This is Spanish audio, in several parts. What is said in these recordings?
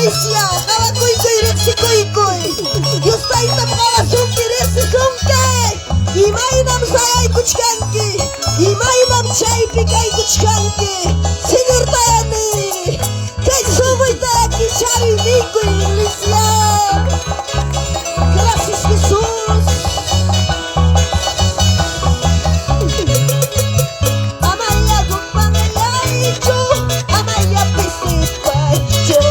Alicia, kawa kuy kuy reksi kuy kuy. Yusta itam kawa sunki reksi sunke. İmaynam sayay kuçkanki. İmaynam çay pikay kuçkanki. Sinir dayanı. Kay suvay dayaki çay ni kuy Alicia. Gracias Jesús. Amaya gupang ayayo. Amaya pisip kayo.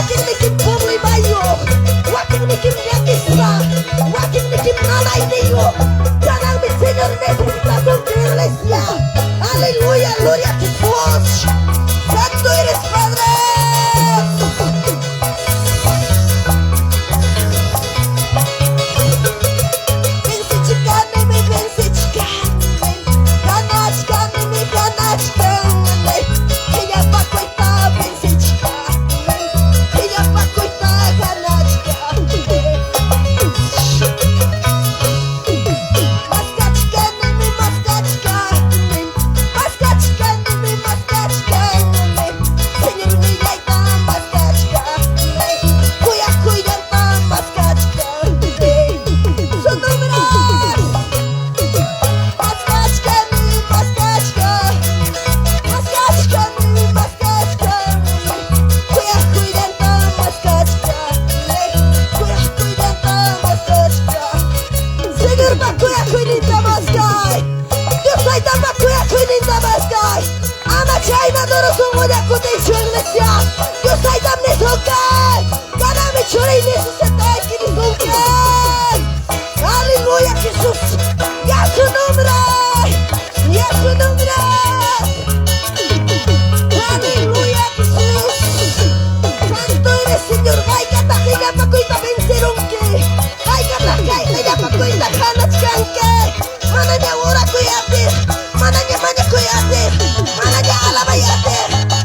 Wakin nikim pumli bayo, wakin nikim yakisa, wakin nikim nalay niyo. Canal mi Señor necesita su iglesia. Aleluya, gloria a Jesús. Santo eres Padre. Dios hay también tocar, cada me chora y necesita que me tocar. Aleluya Jesús, ya su nombre, ya su nombre. Aleluya Jesús, santo eres Señor. Ay kata kaya pakoy ta vencerón que, ay kata kaya pakoy ta kanat kanke. Mana niya ura kuyate, mana niya kuyate, mana niya alabayate.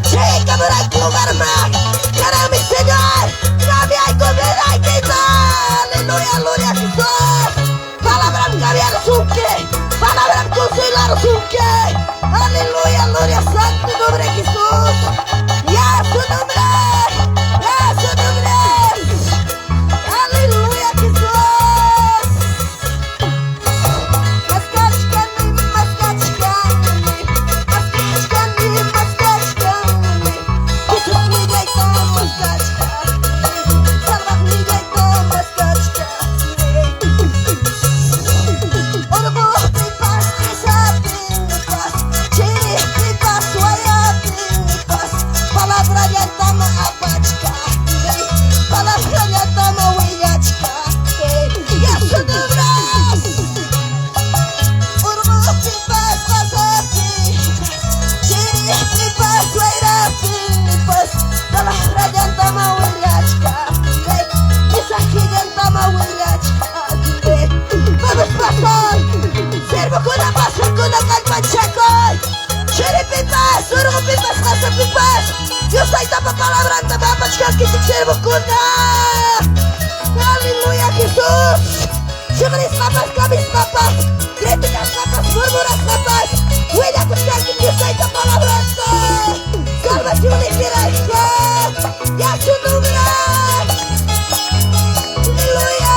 Checa por ahí lugar más. Cara mi Señor, cambia y comida y quita. Aleluya, gloria a Jesús. Palabra cambiar suque, palabra consolar suque. Aleluya, gloria a Santo nombre de Jesús. Ya su nombre, ya su nombre. Aleluya Jesús. Dios hay tapa palabra, tapa pachkan que te sirvo con. Aleluya Jesús. Sugris papas, cabis papas, críticas papas, murmuras papas. Huella pachkan que Dios hay tapa palabra. Salvación y esperanza. Ya su nombre. Aleluya.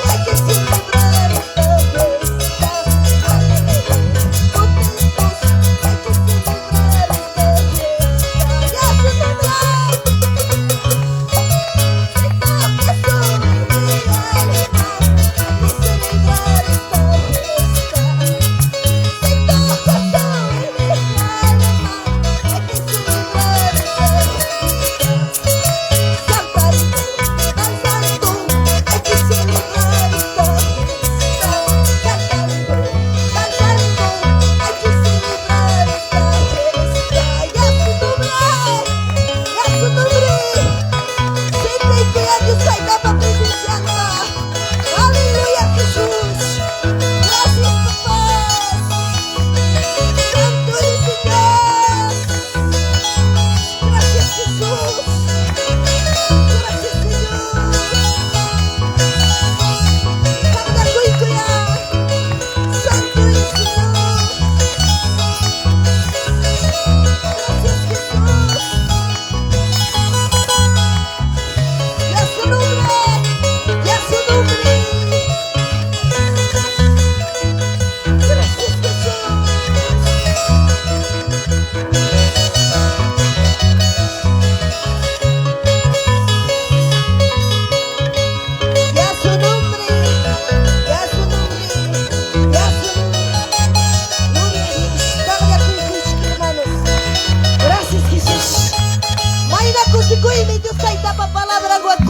I can see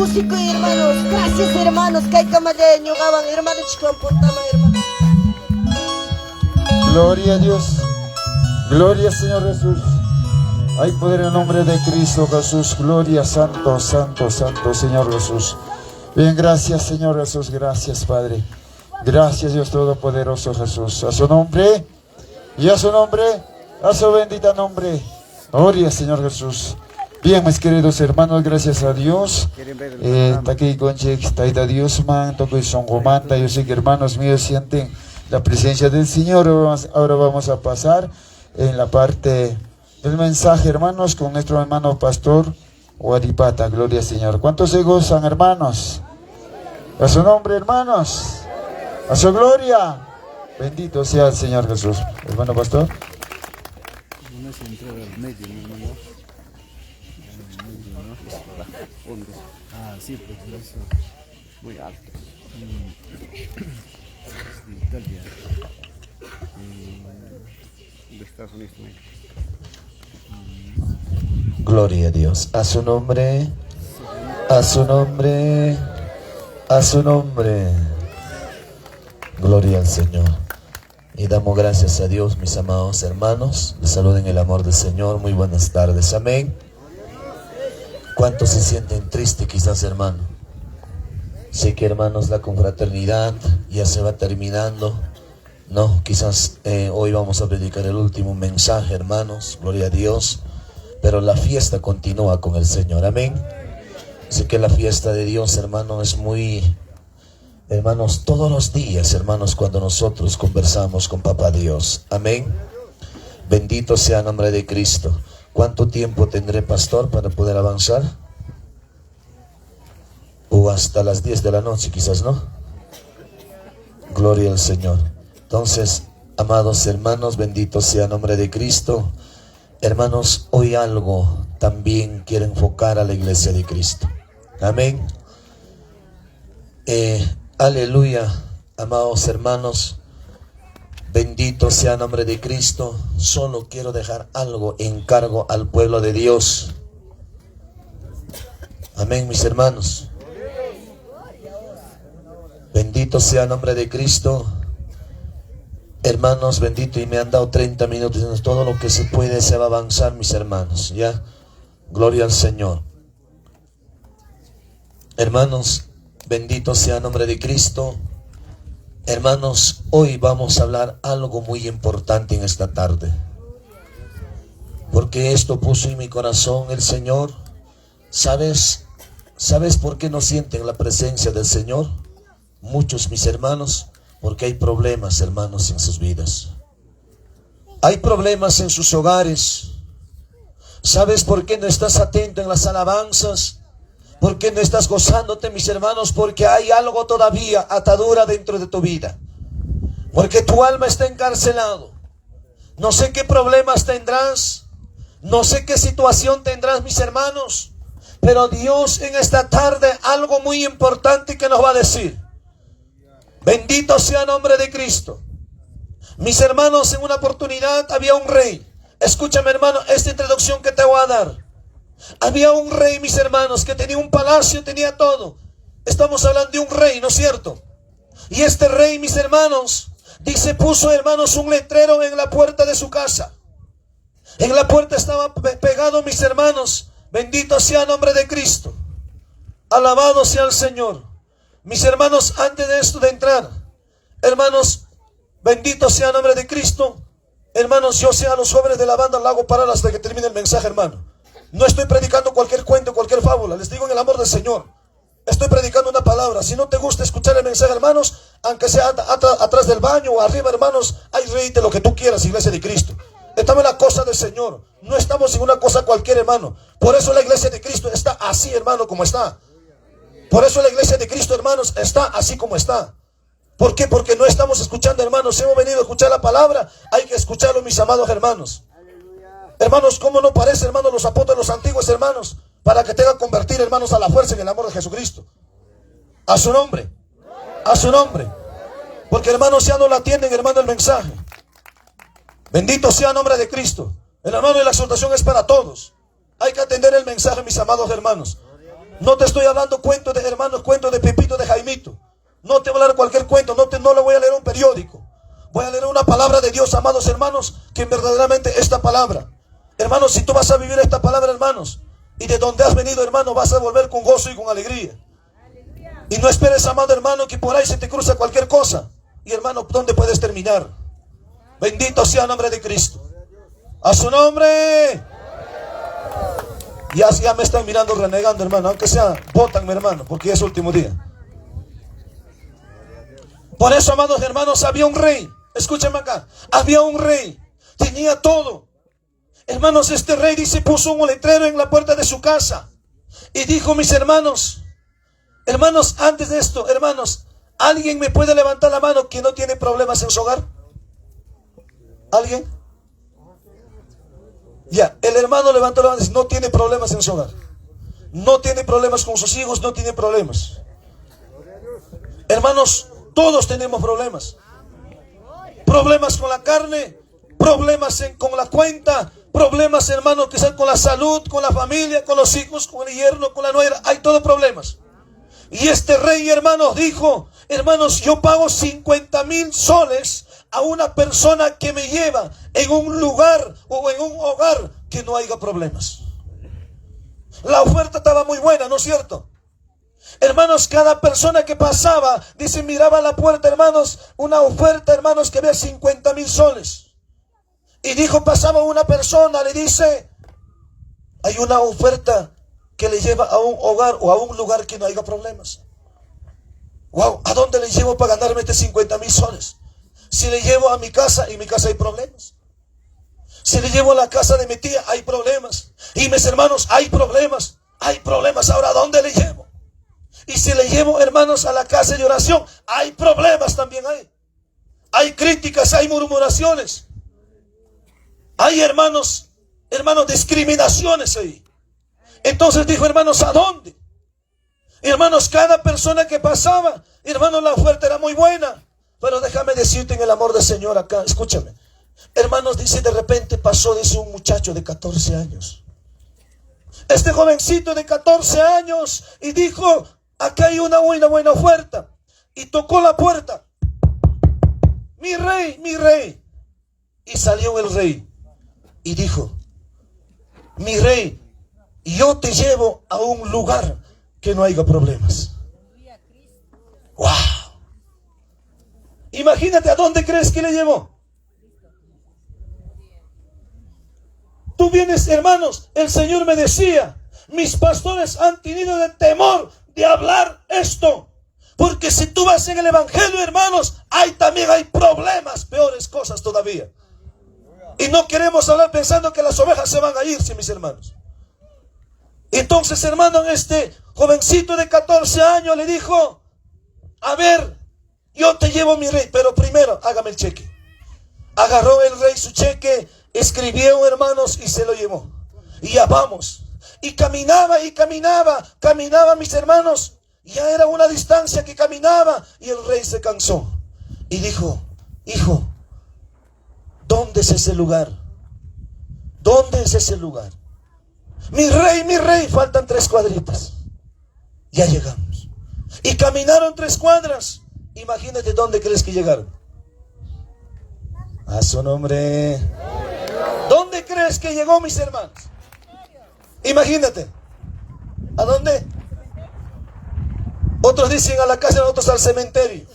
Cusico, hermanos. Gracias, hermanos. Kay kamaleño, gawan, hermano, chicos, puntama, hermano. Gloria a Dios. Gloria, Señor Jesús. Hay poder en el nombre de Cristo Jesús. Gloria, santo, santo, santo, Señor Jesús. Bien, gracias, Señor Jesús. Gracias, Padre. Gracias, Dios Todopoderoso Jesús. A su nombre y a su nombre, a su bendito nombre. Gloria, Señor Jesús. Bien, mis queridos hermanos, gracias a Dios. Está aquí con Taita Dios, man, toco y son comanda. Yo sé que hermanos míos sienten la presencia del Señor. Ahora vamos a pasar en la parte del mensaje, hermanos, con nuestro hermano pastor Guaripata. Gloria al Señor. ¿Cuántos se gozan, hermanos? A su nombre, hermanos. A su gloria. Bendito sea el Señor Jesús. Hermano pastor. Sí, pues eso, muy alto. De Italia. De Estados Unidos también. Gloria a Dios. A su nombre. A su nombre. A su nombre. Gloria al Señor. Y damos gracias a Dios, mis amados hermanos. Les saludo en el amor del Señor. Muy buenas tardes. Amén. ¿Cuántos se sienten tristes quizás, hermano? Sé que, hermanos, la confraternidad ya se va terminando. No, quizás hoy vamos a predicar el último mensaje, hermanos. Gloria a Dios. Pero la fiesta continúa con el Señor. Amén. Sé que la fiesta de Dios, hermano, es muy... Hermanos, todos los días, hermanos, cuando nosotros conversamos con Papá Dios. Amén. Bendito sea el nombre de Cristo. ¿Cuánto tiempo tendré, pastor, para poder avanzar? O hasta las 10 de la noche, quizás, ¿no? Gloria al Señor. Entonces, amados hermanos, bendito sea el nombre de Cristo. Hermanos, hoy algo también quiero enfocar a la iglesia de Cristo. Amén. Aleluya, amados hermanos. Bendito sea el nombre de Cristo. Solo quiero dejar algo en cargo al pueblo de Dios. Amén, mis hermanos. Bendito sea el nombre de Cristo. Hermanos, bendito, y me han dado 30 minutos. Todo lo que se puede se va a avanzar, mis hermanos. Ya, gloria al Señor. Hermanos, bendito sea el nombre de Cristo. Hermanos, hoy vamos a hablar algo muy importante en esta tarde. Porque esto puso en mi corazón el Señor. ¿Sabes por qué no sienten la presencia del Señor? Muchos, mis hermanos, porque hay problemas, hermanos, en sus vidas. Hay problemas en sus hogares. ¿Sabes por qué no estás atento en las alabanzas? ¿Por qué no estás gozándote, mis hermanos? Porque hay algo todavía, atadura dentro de tu vida. Porque tu alma está encarcelado. No sé qué problemas tendrás. No sé qué situación tendrás, mis hermanos. Pero Dios en esta tarde algo muy importante que nos va a decir. Bendito sea el nombre de Cristo. Mis hermanos, en una oportunidad había un rey. Escúchame, hermano, esta introducción que te voy a dar. Había un rey, mis hermanos, que tenía un palacio, tenía todo. Estamos hablando de un rey, ¿no es cierto? Y este rey, mis hermanos, dice, puso, hermanos, un letrero en la puerta de su casa. En la puerta estaba pegado, mis hermanos, bendito sea el nombre de Cristo. Alabado sea el Señor. Mis hermanos, antes de esto de entrar, hermanos, bendito sea el nombre de Cristo. Hermanos, yo sé a los jóvenes de la banda, la hago parar hasta que termine el mensaje, hermano. No estoy predicando cualquier cuento, cualquier fábula. Les digo en el amor del Señor. Estoy predicando una palabra. Si no te gusta escuchar el mensaje, hermanos, aunque sea atrás del baño o arriba, hermanos, ahí reíte lo que tú quieras, iglesia de Cristo. Estamos en la cosa del Señor. No estamos en una cosa cualquier, hermano. Por eso la iglesia de Cristo está así, hermano, como está. Por eso la iglesia de Cristo, hermanos, está así como está. ¿Por qué? Porque no estamos escuchando, hermanos. Si hemos venido a escuchar la palabra, hay que escucharlo, mis amados hermanos. Hermanos, ¿cómo no parece, hermanos, los apóstoles, los antiguos hermanos? Para que te hagan convertir, hermanos, a la fuerza en el amor de Jesucristo. A su nombre. A su nombre. Porque, hermanos, ya no la atienden, hermano, el mensaje. Bendito sea el nombre de Cristo. El hermano, y la exhortación es para todos. Hay que atender el mensaje, mis amados hermanos. No te estoy hablando cuentos de hermanos, cuentos de Pepito, de Jaimito. No te voy a hablar cualquier cuento, no le voy a leer un periódico. Voy a leer una palabra de Dios, amados hermanos, que verdaderamente esta palabra. Hermanos, si tú vas a vivir esta palabra, hermanos, y de donde has venido, hermano, vas a volver con gozo y con alegría. Y no esperes, amado hermano, que por ahí se te cruza cualquier cosa. Y hermano, ¿dónde puedes terminar? Bendito sea el nombre de Cristo. A su nombre. Ya me están mirando renegando, hermano. Aunque sea, bótanme, hermano, porque ya es último día. Por eso, amados hermanos, había un rey. Escúchame acá. Había un rey. Tenía todo. Hermanos, este rey dice, puso un letrero en la puerta de su casa. Y dijo, mis hermanos, antes de esto, hermanos, ¿alguien me puede levantar la mano que no tiene problemas en su hogar? ¿Alguien? Ya, el hermano levantó la mano y dice, no tiene problemas en su hogar. No tiene problemas con sus hijos, no tiene problemas. Hermanos, todos tenemos problemas. Problemas con la carne, problemas con la cuenta, problemas, hermanos, quizás con la salud, con la familia, con los hijos, con el yerno, con la nuera. Hay todos problemas. Y este rey, hermanos, dijo, hermanos, yo pago 50,000 soles a una persona que me lleva en un lugar o en un hogar que no haya problemas. La oferta estaba muy buena, ¿no es cierto? Hermanos, cada persona que pasaba, dice, miraba a la puerta, hermanos, una oferta, hermanos, que había 50,000 soles. Y dijo, pasaba una persona, le dice, hay una oferta que le lleva a un hogar o a un lugar que no haya problemas. Wow, ¿a dónde le llevo para ganarme este 50,000 soles? Si le llevo a mi casa, en mi casa hay problemas. Si le llevo a la casa de mi tía, hay problemas. Y mis hermanos, hay problemas. Hay problemas. Ahora, ¿a dónde le llevo? Y si le llevo, hermanos, a la casa de oración, hay problemas también hay. Hay críticas, hay murmuraciones. Hay, hermanos, discriminaciones ahí. Entonces dijo, hermanos, ¿a dónde? Hermanos, cada persona que pasaba, hermanos, la oferta era muy buena. Pero déjame decirte en el amor del Señor acá, escúchame. Hermanos, dice, de repente pasó, dice, un muchacho de 14 años. Este jovencito de 14 años y dijo, acá hay una buena oferta. Y tocó la puerta. Mi rey, mi rey. Y salió el rey y dijo, mi rey, yo te llevo a un lugar que no haya problemas. ¡Wow! Imagínate, ¿a dónde crees que le llevó? Tú vienes, hermanos, el Señor me decía, mis pastores han tenido el temor de hablar esto. Porque si tú vas en el evangelio, hermanos, también hay problemas, peores cosas todavía. Y no queremos hablar pensando que las ovejas se van a irse, mis hermanos. Entonces, hermano, este jovencito de 14 años le dijo, a ver, yo te llevo, mi rey, pero primero hágame el cheque. Agarró el rey su cheque, escribió, hermanos, y se lo llevó. Y ya vamos. Y caminaba, mis hermanos. Ya era una distancia que caminaba y el rey se cansó. Y dijo, hijo, ¿dónde es ese lugar? ¿Dónde es ese lugar? Mi rey, faltan 3 cuadritas. Ya llegamos. Y caminaron 3 cuadras. Imagínate dónde crees que llegaron. A su nombre. ¿Dónde crees que llegó, mis hermanos? Imagínate. ¿A dónde? Otros dicen a la casa, otros al cementerio.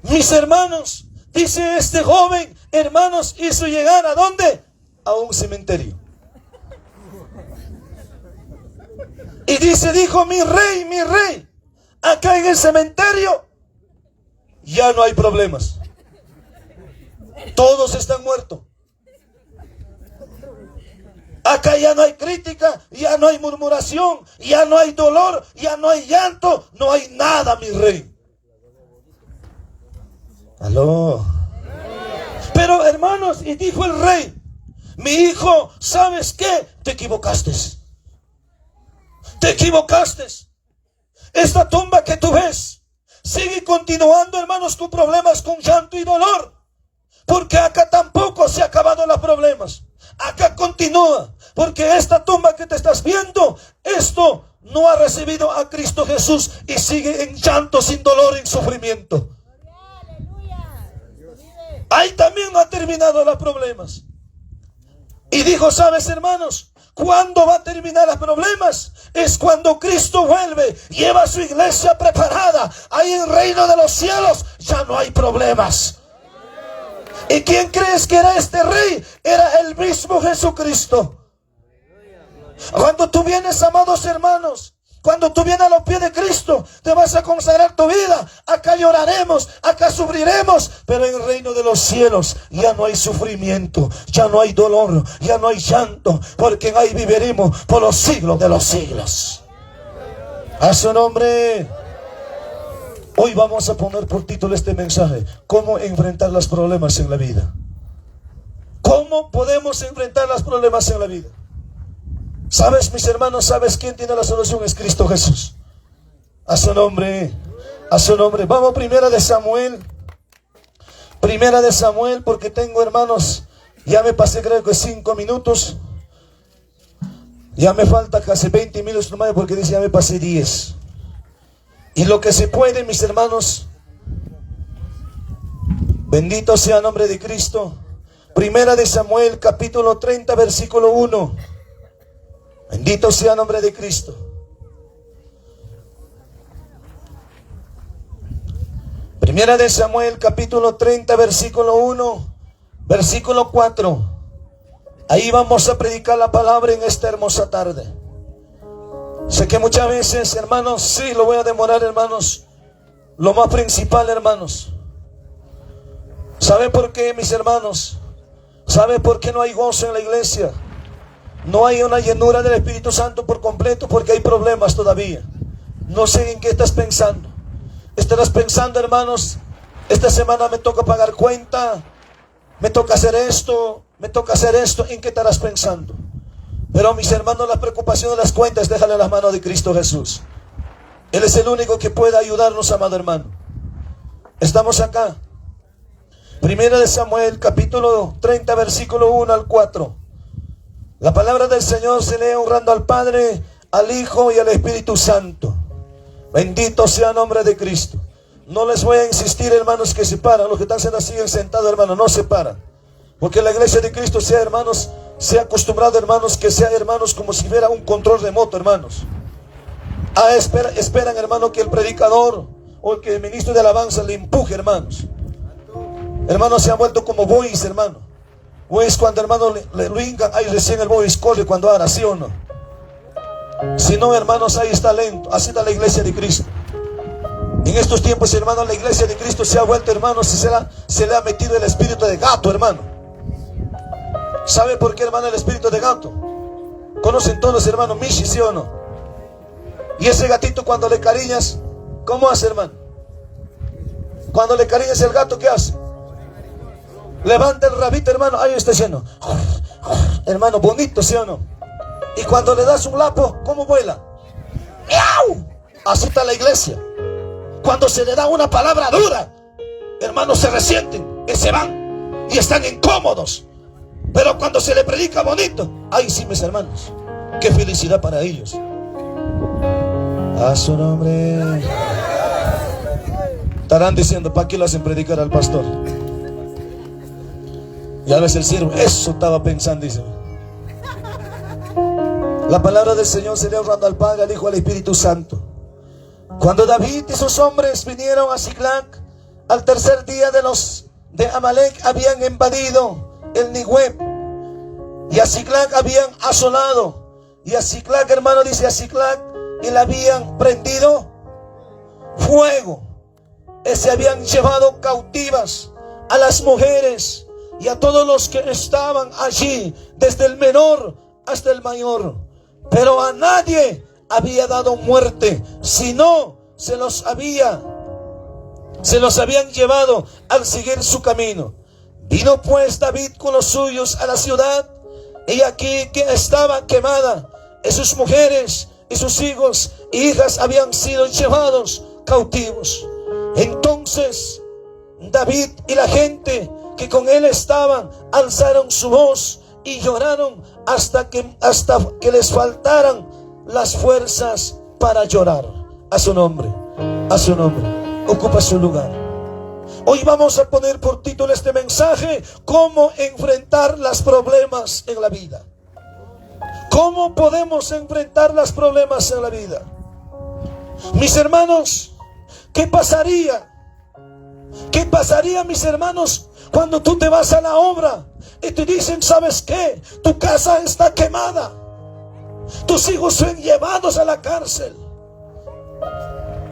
Mis hermanos, dice este joven, hermanos, hizo llegar ¿a dónde? A un cementerio. Y dijo, mi rey, acá en el cementerio ya no hay problemas. Todos están muertos. Acá ya no hay crítica, ya no hay murmuración, ya no hay dolor, ya no hay llanto, no hay nada, mi rey. Aló. Pero hermanos, y dijo el rey, mi hijo, ¿sabes qué? Te equivocaste. Te equivocaste. Esta tumba que tú ves sigue continuando, hermanos, con problemas, con llanto y dolor. Porque acá tampoco se han acabado los problemas. Acá continúa. porque esta tumba que te estás viendo, esto no ha recibido a Cristo Jesús y sigue en llanto, sin dolor, en sufrimiento. Ahí también no ha terminado los problemas. Y dijo, ¿sabes, hermanos? ¿Cuándo va a terminar los problemas? Es cuando Cristo vuelve, lleva a su iglesia preparada. Ahí en el reino de los cielos ya no hay problemas. ¿Y quién crees que era este rey? Era el mismo Jesucristo. Cuando tú vienes, amados hermanos, cuando tú vienes a los pies de Cristo, te vas a consagrar tu vida. Acá lloraremos, acá sufriremos, pero en el reino de los cielos ya no hay sufrimiento, ya no hay dolor, ya no hay llanto, porque ahí viviremos por los siglos de los siglos. A su nombre. Hoy vamos a poner por título este mensaje: ¿cómo enfrentar los problemas en la vida? ¿Cómo podemos enfrentar los problemas en la vida? ¿Sabes, mis hermanos? ¿Sabes quién tiene la solución? Es Cristo Jesús. A su nombre, a su nombre. Vamos a Primera de Samuel. Primera de Samuel, porque tengo, hermanos, ya me pasé creo que 5 minutos. Ya me falta casi 20 minutos nomás, porque dice ya me pasé 10. Y lo que se puede, mis hermanos, bendito sea el nombre de Cristo. Primera de Samuel, capítulo 30, versículo 1. Bendito sea el nombre de Cristo. Primera de Samuel, capítulo 30, versículo 1, versículo 4. Ahí vamos a predicar la palabra en esta hermosa tarde. Sé que muchas veces, hermanos, sí, lo voy a demorar, hermanos. Lo más principal, hermanos. ¿Sabe por qué, mis hermanos? ¿Sabe por qué no hay gozo en la iglesia? No hay una llenura del Espíritu Santo por completo, porque hay problemas todavía. No sé en qué estás pensando. Estarás pensando, hermanos, esta semana me toca pagar cuenta, me toca hacer esto, me toca hacer esto. ¿En qué estarás pensando? Pero, mis hermanos, la preocupación de las cuentas, déjale en las manos de Cristo Jesús. Él es el único que puede ayudarnos, amado hermano. Estamos acá. Primera de Samuel, capítulo 30, versículo 1 al 4. La palabra del Señor se lee honrando al Padre, al Hijo y al Espíritu Santo. Bendito sea el nombre de Cristo. No les voy a insistir, hermanos, que se paran. Los que están siguen sentados, hermanos, no se paran. Porque la iglesia de Cristo sea, hermanos, sea acostumbrado, hermanos, que sea, hermanos, como si fuera un control remoto, hermanos. Esperan, hermanos, que el predicador o que el ministro de alabanza le empuje, hermanos. Hermanos, se han vuelto como boys, hermanos. Boys, cuando, hermanos, le hincan, ahí recién el boys corre cuando ahora, ¿sí o no? Si no, hermanos, ahí está lento. Así está la iglesia de Cristo. En estos tiempos, hermanos, la iglesia de Cristo se ha vuelto, hermanos, se le ha metido el espíritu de gato, hermano. ¿Sabe por qué, hermano, el espíritu de gato? Conocen todos, hermanos, Michi, ¿sí o no? Y ese gatito, cuando le cariñas, ¿cómo hace, hermano? Cuando le cariñas el gato, ¿qué hace? Levanta el rabito, hermano, ahí está lleno. Hermano, bonito, ¿sí o no? Y cuando le das un lapo, ¿cómo vuela? ¡Miau! Así está la iglesia. Cuando se le da una palabra dura, hermanos, se resienten y se van y están incómodos. Pero cuando se le predica bonito, ay sí, mis hermanos, qué felicidad para ellos. A su nombre. Estarán diciendo, ¿para qué lo hacen predicar al pastor? Y a veces el siervo, eso estaba pensando, dice. La palabra del Señor se le honrando al Padre, al Hijo y al Espíritu Santo. Cuando David y sus hombres vinieron a Ziklag, al tercer día de Amalek habían invadido el Negueb, y a Ziklag habían asolado, y a Ziklag, hermano, dice a Ziklag, y le habían prendido fuego, y se habían llevado cautivas a las mujeres y a todos los que estaban allí, desde el menor hasta el mayor, pero a nadie había dado muerte, sino se los habían llevado al seguir su camino. Vino pues David con los suyos a la ciudad, y aquí que estaba quemada, y sus mujeres y sus hijos e hijas habían sido llevados cautivos. Entonces David y la gente que con él estaban alzaron su voz y lloraron hasta que les faltaran las fuerzas para llorar. A su nombre, ocupa su lugar. Hoy vamos a poner por título este mensaje: cómo enfrentar los problemas en la vida. ¿Cómo podemos enfrentar los problemas en la vida? Mis hermanos, ¿qué pasaría? ¿Qué pasaría, mis hermanos, cuando tú te vas a la obra y te dicen, ¿sabes qué? Tu casa está quemada. Tus hijos son llevados a la cárcel.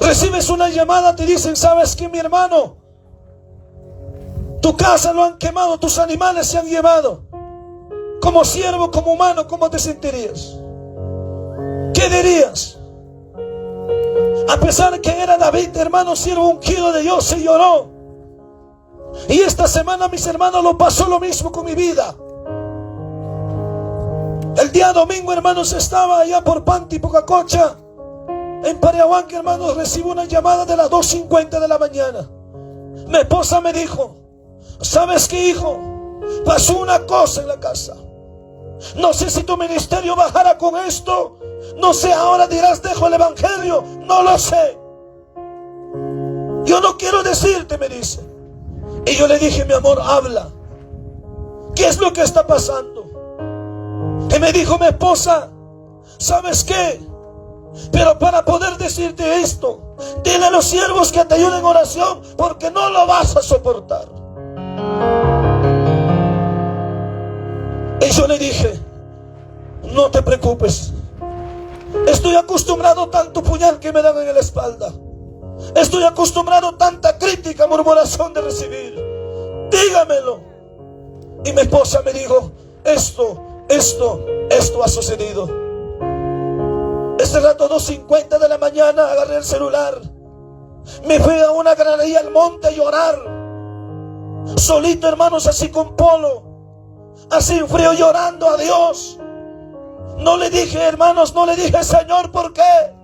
Recibes una llamada, te dicen, ¿sabes qué, mi hermano? Tu casa lo han quemado, tus animales se han llevado. Como siervo, como humano, ¿cómo te sentirías? ¿Qué dirías? A pesar que era David, hermano, siervo ungido de Dios, se lloró. Y esta semana, mis hermanos, lo pasó lo mismo con mi vida. El día domingo, hermanos, estaba allá por Panti, Pocacocha, en Pariahuanca, hermanos, recibo una llamada de las 2:50 de la mañana. Mi esposa me dijo, ¿sabes qué, hijo? Pasó una cosa en la casa. No sé si tu ministerio bajará con esto. No sé, ahora dirás, dejo el evangelio. No lo sé. Yo no quiero decirte, me dice. Y yo le dije, mi amor, habla. ¿Qué es lo que está pasando? Y me dijo mi esposa, ¿sabes qué? Pero para poder decirte esto, dile a los siervos que te ayuden en oración, porque no lo vas a soportar. Y yo le dije, no te preocupes. Estoy acostumbrado a tanto puñal que me dan en la espalda. Estoy acostumbrado a tanta crítica, murmuración de recibir. Dígamelo. Y mi esposa me dijo, esto ha sucedido. Ese rato, 2:50 de la mañana, agarré el celular. Me fui a una granería al monte a llorar. Solito, hermanos, así con polo. Así en frío, llorando a Dios. No le dije, hermanos, no le dije, Señor, ¿por qué?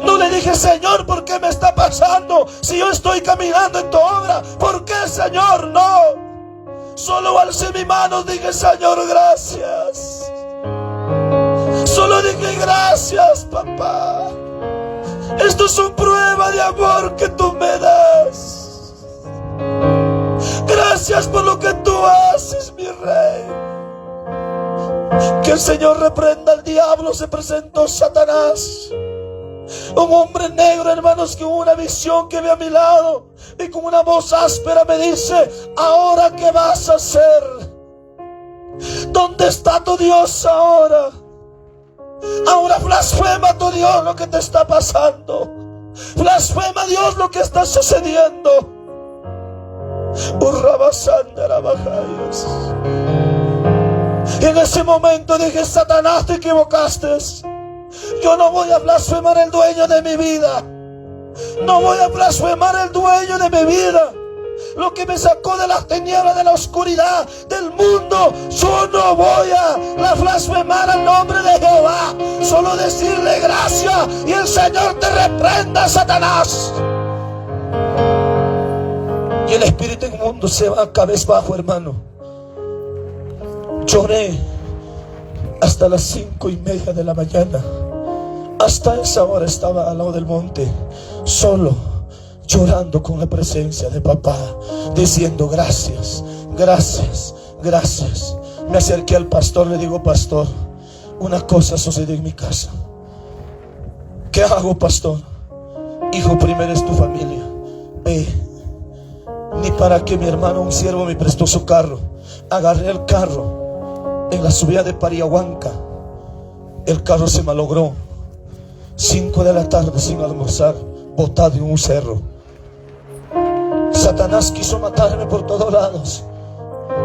No le dije, Señor, ¿por qué me está pasando? Si yo estoy caminando en tu obra, ¿por qué, Señor? No. Solo alcé mi mano, dije, Señor, gracias. Solo dije, gracias, papá. Esto es una prueba de amor que tú me das. Gracias por lo que tú haces, mi rey. Que el Señor reprenda al diablo. Se presentó Satanás, un hombre negro, hermanos, con una visión que ve a mi lado, y con una voz áspera me dice, ¿ahora qué vas a hacer? ¿Dónde está tu Dios ahora? Ahora blasfema a tu Dios lo que te está pasando. Blasfema a Dios lo que está sucediendo. Y en ese momento dije, Satanás, te equivocaste. Yo no voy a blasfemar el dueño de mi vida. No voy a blasfemar el dueño de mi vida. Lo que me sacó de las tinieblas, de la oscuridad del mundo. Yo no voy a blasfemar el nombre de Jehová. Solo decirle gracias y el Señor te reprenda, Satanás. Y el espíritu inmundo se va cabezbajo, hermano. Lloré hasta las 5:30 de la mañana. Hasta esa hora estaba al lado del monte, solo, llorando con la presencia de papá, diciendo gracias, gracias, gracias. Me acerqué al pastor, le digo, pastor, una cosa sucedió en mi casa. ¿Qué hago, pastor? Hijo, primero es tu familia. Ve. Ni para que mi hermano, un siervo, me prestó su carro. Agarré el carro en la subida de Pariahuanca. El carro se malogró. 5 de la tarde sin almorzar, botado en un cerro. Satanás quiso matarme por todos lados.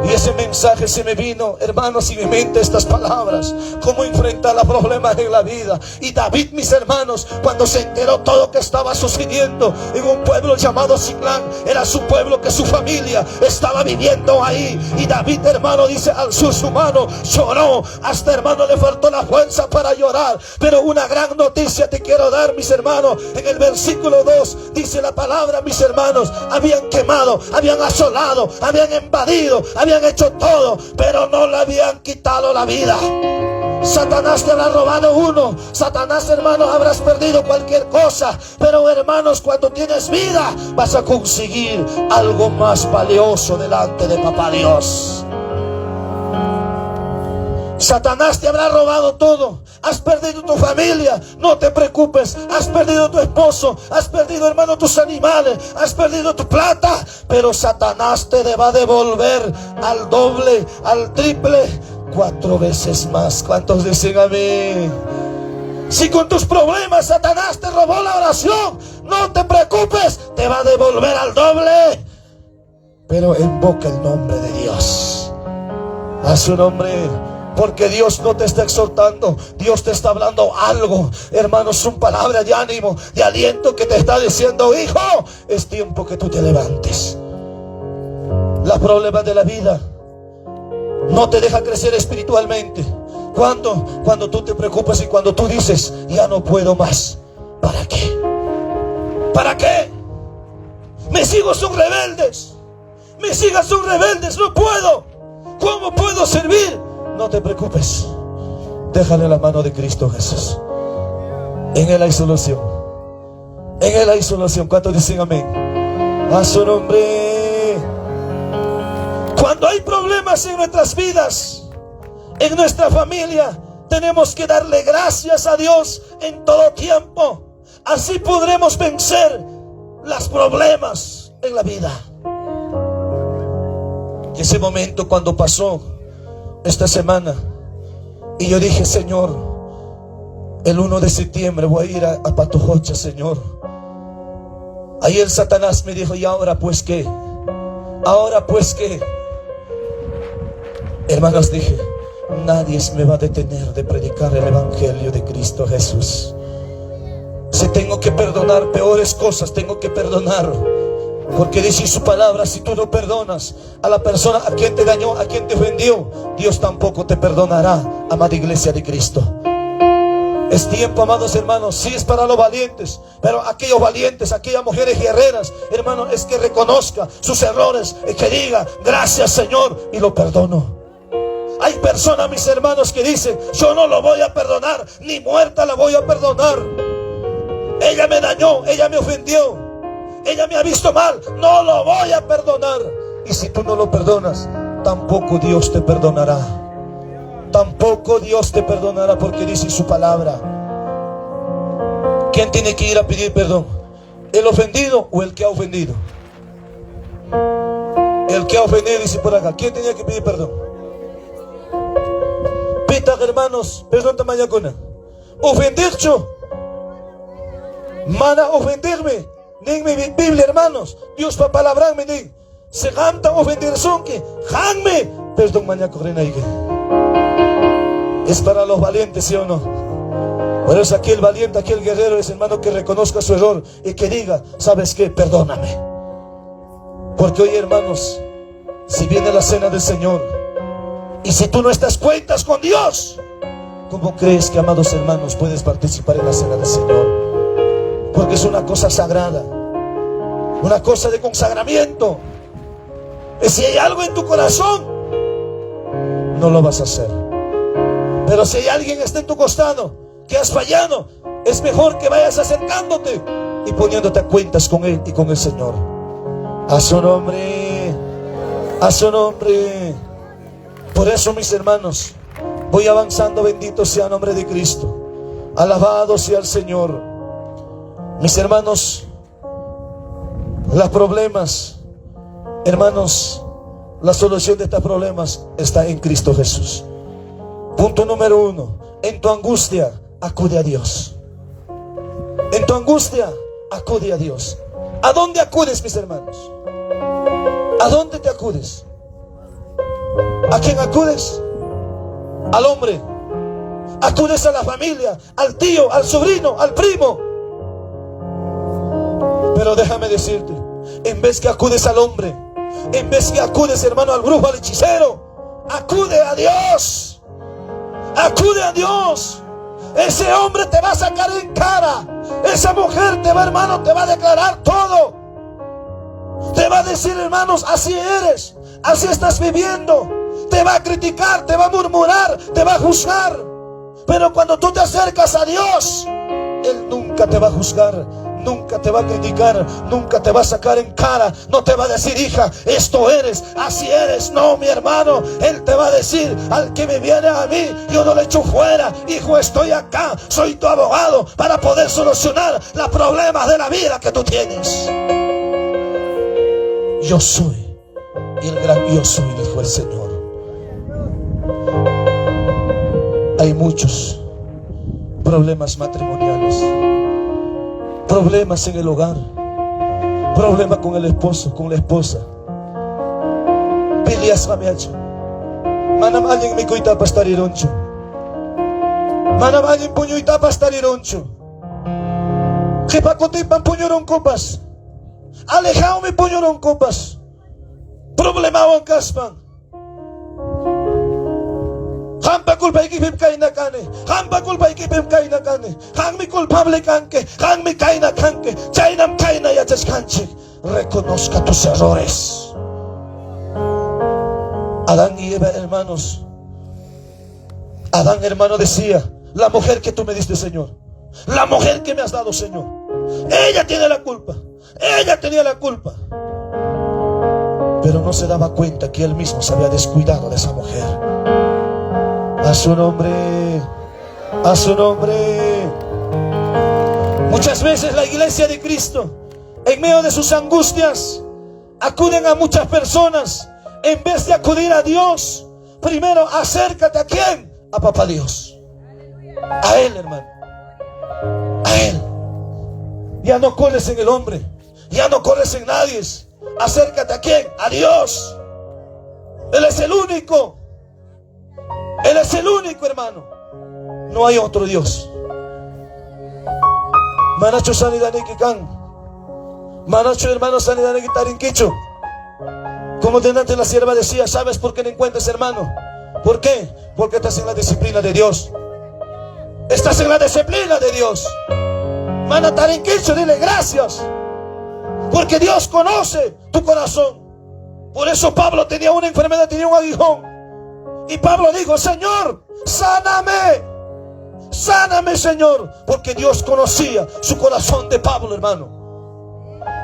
Y ese mensaje se me vino, hermanos, y mi mente estas palabras: cómo enfrentar los problemas en la vida. Y David, mis hermanos, cuando se enteró todo lo que estaba sucediendo en un pueblo llamado Siglán, era su pueblo, que su familia estaba viviendo ahí. Y David, hermano, dice, alzó su mano, lloró, hasta, hermano, le faltó la fuerza para llorar. Pero una gran noticia te quiero dar, mis hermanos. En el versículo 2 dice la palabra, mis hermanos: habían quemado, habían asolado, habían invadido, habían habían hecho todo, pero no le habían quitado la vida. Satanás te habrá robado uno, Satanás, hermanos, habrás perdido cualquier cosa, pero hermanos, cuando tienes vida vas a conseguir algo más valioso delante de Papá Dios. Satanás te habrá robado todo. Has perdido tu familia, no te preocupes. Has perdido tu esposo, has perdido, hermano, tus animales, has perdido tu plata, pero Satanás te va a devolver al doble, al triple, 4 veces más. ¿Cuántos dicen amén? Si con tus problemas Satanás te robó la oración, no te preocupes, te va a devolver al doble. Pero invoca el nombre de Dios, a su nombre. Porque Dios no te está exhortando, Dios te está hablando algo, hermanos, una palabra de ánimo, de aliento, que te está diciendo: hijo, es tiempo que tú te levantes. Los problemas de la vida no te dejan crecer espiritualmente. Cuando tú te preocupas y cuando tú dices: ya no puedo más. ¿Para qué? ¿Para qué? Mis hijos son rebeldes, mis hijas son rebeldes, no puedo. ¿Cómo puedo servir? No te preocupes, déjale la mano de Cristo Jesús. En Él hay solución, en Él hay solución. ¿Cuántos dicen amén? A su nombre. Cuando hay problemas en nuestras vidas, en nuestra familia, tenemos que darle gracias a Dios en todo tiempo. Así podremos vencer los problemas en la vida. Y ese momento cuando pasó esta semana, y yo dije: Señor, el 1 de septiembre voy a ir a Patojocha, Señor. Ahí el Satanás me dijo: ¿y ahora pues qué? ¿Ahora pues qué? Hermanos, dije: nadie me va a detener de predicar el Evangelio de Cristo Jesús. Si tengo que perdonar peores cosas, tengo que perdonar. Porque dice su palabra: si tú no perdonas a la persona a quien te dañó, a quien te ofendió, Dios tampoco te perdonará, amada iglesia de Cristo. Es tiempo, amados hermanos, sí es para los valientes, pero aquellos valientes, aquellas mujeres guerreras, hermanos, es que reconozca sus errores y que diga: gracias, Señor, y lo perdono. Hay personas, mis hermanos, que dicen: yo no lo voy a perdonar, ni muerta la voy a perdonar. Ella me dañó, ella me ofendió, ella me ha visto mal, no lo voy a perdonar. Y si tú no lo perdonas, tampoco Dios te perdonará. Tampoco Dios te perdonará, porque dice su palabra: ¿quién tiene que ir a pedir perdón? ¿El ofendido o el que ha ofendido? El que ha ofendido, dice por acá. ¿Quién tenía que pedir perdón? Pita, hermanos, perdón tamaya cona. Ofendicho, mana ofenderme. Nen mi Biblia, hermanos, Dios pa palabra me nen. Se gamta ofender son que janme. Perdón mañana correna y que es para los valientes, ¿sí o no? Por eso aquel valiente, aquel guerrero es, hermano, que reconozca su error y que diga: ¿sabes qué? Perdóname. Porque hoy, hermanos, si viene la cena del Señor y si tú no estás cuentas con Dios, ¿cómo crees que, amados hermanos, puedes participar en la cena del Señor? Porque es una cosa sagrada, una cosa de consagramiento. Y si hay algo en tu corazón, no lo vas a hacer. Pero si hay alguien que está en tu costado, que has fallado, es mejor que vayas acercándote y poniéndote a cuentas con Él y con el Señor. A su nombre, a su nombre. Por eso, mis hermanos, voy avanzando. Bendito sea el nombre de Cristo. Alabado sea el Señor. Mis hermanos, los problemas, hermanos, la solución de estos problemas está en Cristo Jesús. Punto número 1: en tu angustia, acude a Dios. En tu angustia, acude a Dios. ¿A dónde acudes, mis hermanos? ¿A dónde te acudes? ¿A quién acudes? Al hombre. Acudes a la familia, al tío, al sobrino, al primo. Pero déjame decirte, en vez que acudes al hombre, en vez que acudes, hermano, al brujo, al hechicero, acude a Dios. Acude a Dios. Ese hombre te va a sacar en cara. Esa mujer te va, hermano, te va a declarar todo. Te va a decir: hermanos, así eres, así estás viviendo. Te va a criticar, te va a murmurar, te va a juzgar. Pero cuando tú te acercas a Dios, Él nunca te va a juzgar, nunca te va a criticar, nunca te va a sacar en cara. No te va a decir, hija, esto eres, así eres. No, mi hermano, Él te va a decir, al que me viene a mí, yo no le echo fuera. Hijo, estoy acá, soy tu abogado para poder solucionar los problemas de la vida que tú tienes. Yo soy, y el gran yo soy, dijo el Señor. Hay muchos problemas matrimoniales, problemas en el hogar, problemas con el esposo, con la esposa. Pilias mameacho. Manam alguien me cuita pastarironcho. Manam alguien puñuita pastarironcho. Que pa cotipan puñoron copas. Alejao me puñoron copas. Problema en caspan. Hampa culpa ikipim kaina kane, hampa culpa ikipim kaina kane, mi culpable canque, mi kaina canque, chainam kaina yachascanche. Reconozca tus errores. Adán y Eva, hermanos. Adán, hermano, decía: la mujer que tú me diste, Señor, la mujer que me has dado, Señor, ella tiene la culpa, ella tenía la culpa. Pero no se daba cuenta que él mismo se había descuidado de esa mujer. A su nombre, a su nombre. Muchas veces la iglesia de Cristo, en medio de sus angustias, acuden a muchas personas. En vez de acudir a Dios, primero acércate a ¿quién? A Papá Dios. A Él, hermano. A Él. Ya no corres en el hombre, ya no corres en nadie. Acércate a ¿quién? A Dios. Él es el único. Él es el único, hermano. No hay otro Dios. Manacho sanidad en Kikán. Manacho, hermano, sanidad en Tarinquicho. Como delante la sierva decía: ¿sabes por qué no encuentras, hermano? ¿Por qué? Porque estás en la disciplina de Dios. Estás en la disciplina de Dios. Mana Tarinquicho, dile gracias. Porque Dios conoce tu corazón. Por eso Pablo tenía una enfermedad, tenía un aguijón. Y Pablo dijo: Señor, sáname. Sáname, Señor. Porque Dios conocía su corazón de Pablo, hermano.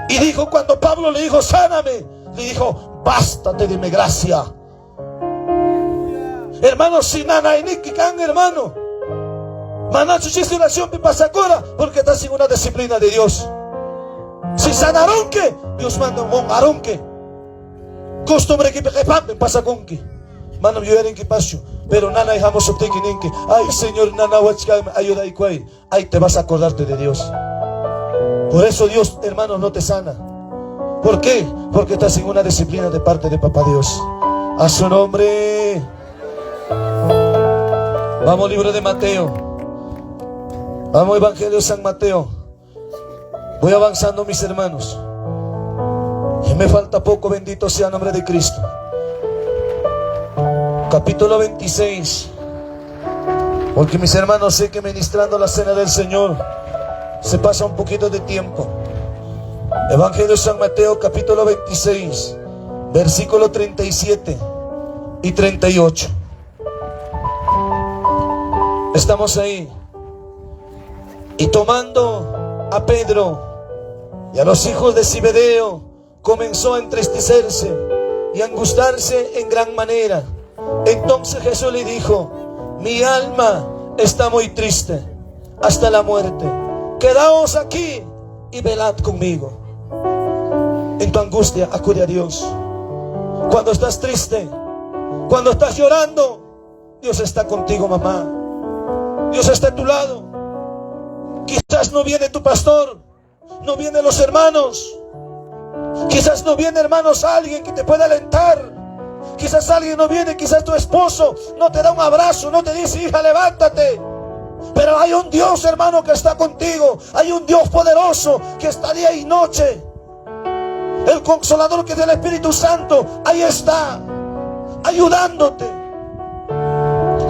Y dijo, cuando Pablo le dijo: sáname, le dijo: bástate de mi gracia. Hermano, si nana y nikikan, hermano, manacho oración pipasacora, porque estás en una disciplina de Dios. Si sanaron que Dios manda un aronque. Costumbre que pasa con que mano yo era en que pasio, pero nana dejamos obtener que ay, Señor, nana ayuda y cuay. Ahí te vas a acordarte de Dios. Por eso Dios, hermano, no te sana. ¿Por qué? Porque estás en una disciplina de parte de Papá Dios. A su nombre. Vamos, libro de Mateo. Vamos, Evangelio de San Mateo. Voy avanzando, mis hermanos. Y me falta poco, bendito sea el nombre de Cristo. Capítulo 26. Porque, mis hermanos, sé que ministrando la cena del Señor se pasa un poquito de tiempo. Evangelio de San Mateo, capítulo 26, versículo 37 y 38. Estamos ahí. Y tomando a Pedro y a los hijos de Zebedeo, comenzó a entristecerse y a angustiarse en gran manera. Entonces Jesús le dijo: mi alma está muy triste hasta la muerte. Quedaos aquí y velad conmigo. En tu angustia acude a Dios. Cuando estás triste, cuando estás llorando, Dios está contigo, mamá. Dios está a tu lado. Quizás no viene tu pastor, no vienen los hermanos. Quizás no viene, hermanos, alguien que te pueda alentar. Quizás alguien no viene, quizás tu esposo no te da un abrazo, no te dice: hija, levántate. Pero hay un Dios, hermano, que está contigo. Hay un Dios poderoso que está día y noche. El Consolador, que es del Espíritu Santo, ahí está, ayudándote.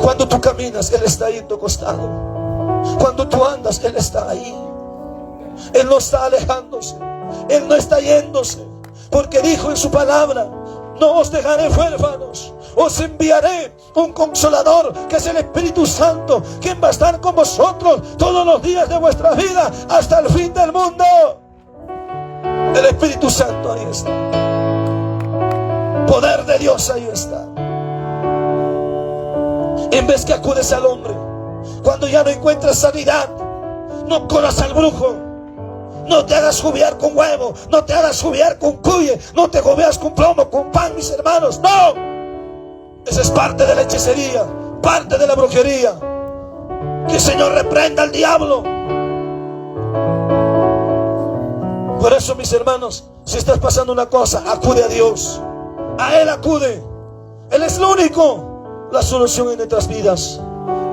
Cuando tú caminas, Él está ahí en tu costado. Cuando tú andas, Él está ahí. Él no está alejándose, Él no está yéndose. Porque dijo en su palabra: no os dejaré huérfanos. Os enviaré un consolador, que es el Espíritu Santo, quien va a estar con vosotros todos los días de vuestra vida hasta el fin del mundo. El Espíritu Santo ahí está. Poder de Dios ahí está. En vez que acudes al hombre, cuando ya no encuentras sanidad, no corras al brujo. No te hagas jubiar con huevo, no te hagas jubiar con cuye, no te jubias con plomo, con pan, mis hermanos. No. Esa es parte de la hechicería, parte de la brujería. Que el Señor reprenda al diablo. Por eso, mis hermanos, si estás pasando una cosa, acude a Dios. A Él acude. Él es el único, la solución en nuestras vidas.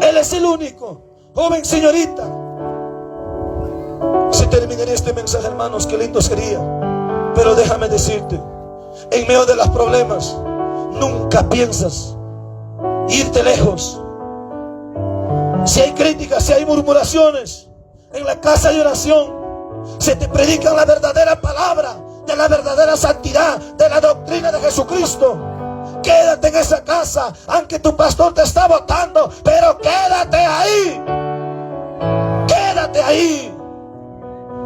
Él es el único. Joven, señorita, si terminaría este mensaje, hermanos, qué lindo sería. Pero déjame decirte, en medio de los problemas, nunca piensas irte lejos. Si hay críticas, si hay murmuraciones, en la casa de oración se te predica la verdadera palabra de la verdadera santidad, de la doctrina de Jesucristo. Quédate en esa casa, aunque tu pastor te está botando, pero quédate ahí. Quédate ahí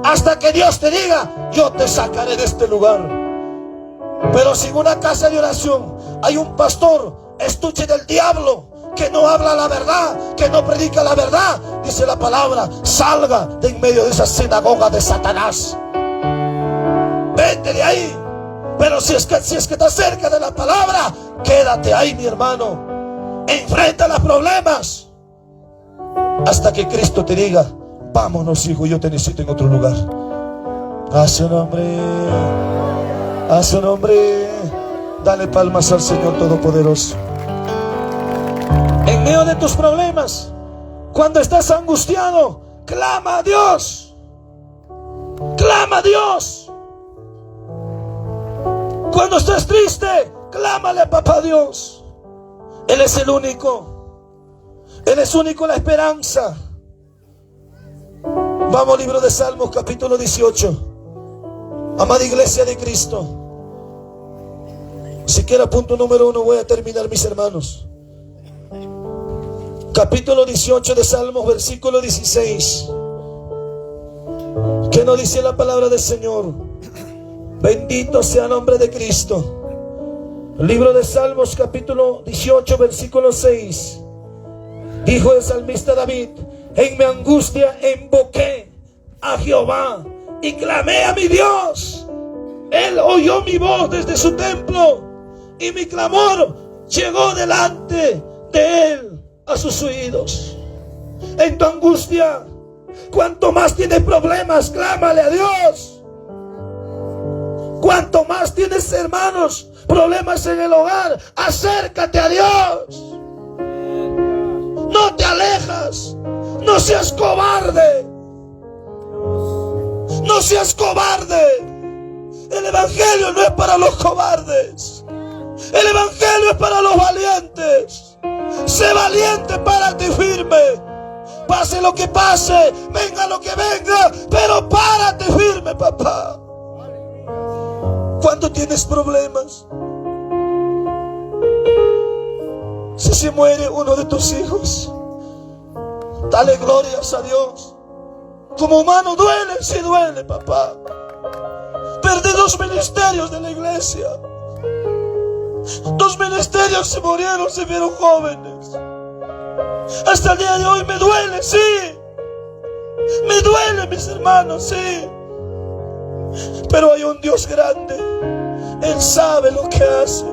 hasta que Dios te diga: yo te sacaré de este lugar. Pero si en una casa de oración hay un pastor estuche del diablo, que no habla la verdad, que no predica la verdad, dice la palabra: salga de en medio de esa sinagoga de Satanás. Vete de ahí. Pero si es que estás cerca de la palabra, quédate ahí, mi hermano. Enfrenta los problemas hasta que Cristo te diga: vámonos, hijo, yo te necesito en otro lugar. A su nombre, a su nombre. Dale palmas al Señor Todopoderoso. En medio de tus problemas, cuando estás angustiado, clama a Dios. Clama a Dios. Cuando estés triste, clámale a Papá Dios. Él es el único. Él es único, la esperanza. Vamos, libro de Salmos, capítulo 18. Amada iglesia de Cristo, siquiera punto número 1, voy a terminar, mis hermanos. Capítulo 18 de Salmos, versículo 16. ¿Qué nos dice la palabra del Señor? Bendito sea el nombre de Cristo. Libro de Salmos, capítulo 18, versículo 6. Dijo el salmista David: en mi angustia invoqué a Jehová y clamé a mi Dios. Él oyó mi voz desde su templo y mi clamor llegó delante de Él a sus oídos. En tu angustia, cuanto más tienes problemas, clámale a Dios. Cuanto más tienes, hermanos, problemas en el hogar, acércate a Dios. No te alejas. No seas cobarde. No seas cobarde. El evangelio no es para los cobardes. El evangelio es para los valientes. Sé valiente, párate firme. Pase lo que pase, venga lo que venga, pero párate firme, papá. Cuando tienes problemas, si se muere uno de tus hijos, dale glorias a Dios. Como humano duele, sí duele, papá. Perdí 2 ministerios de la iglesia. 2 ministerios se murieron, se vieron jóvenes. Hasta el día de hoy me duele, sí. Me duele, mis hermanos, sí. Pero hay un Dios grande. Él sabe lo que hace.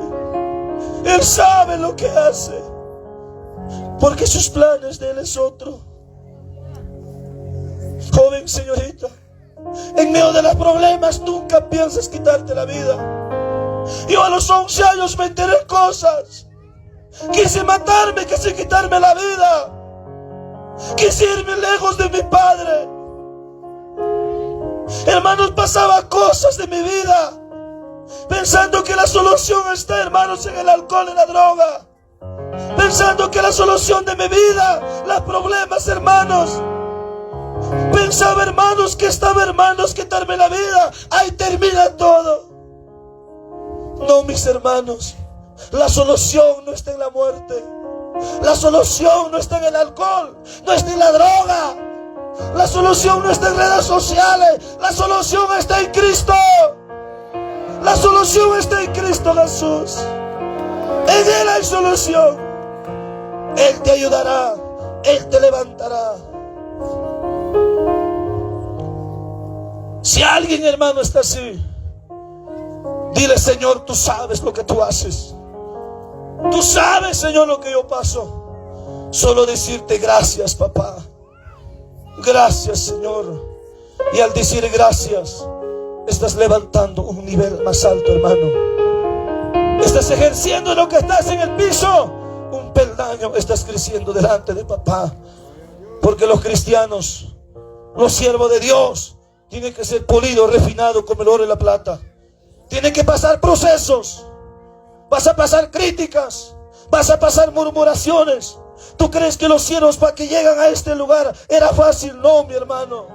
Él sabe lo que hace. Porque sus planes de Él es otro. Joven, señorita, en medio de los problemas nunca piensas quitarte la vida. Yo a los 11 años me enteré cosas. Quise matarme, quise quitarme la vida. Quise irme lejos de mi padre. Hermanos, pasaba cosas de mi vida pensando que la solución está, hermanos, en el alcohol, en la droga. Pensando que la solución de mi vida, los problemas, hermanos. Pensaba, hermanos, que estaba, hermanos, quitarme la vida. Ahí termina todo. No, mis hermanos, la solución no está en la muerte. La solución no está en el alcohol, no está en la droga. La solución no está en redes sociales. La solución está en Cristo. La solución está en Cristo Jesús. En Él hay solución. Él te ayudará, Él te levantará. Si alguien, hermano, está así, dile: Señor, tú sabes lo que tú haces. Tú sabes, Señor, lo que yo paso. Solo decirte gracias, papá. Gracias, Señor. Y al decir gracias, estás levantando un nivel más alto, hermano. Estás ejerciendo lo que estás en el piso. Un peldaño estás creciendo delante de papá. Porque los cristianos, los siervos de Dios, tienen que ser pulidos, refinados como el oro y la plata. Tienen que pasar procesos. Vas a pasar críticas. Vas a pasar murmuraciones. ¿Tú crees que los siervos para que llegan a este lugar era fácil? No, mi hermano.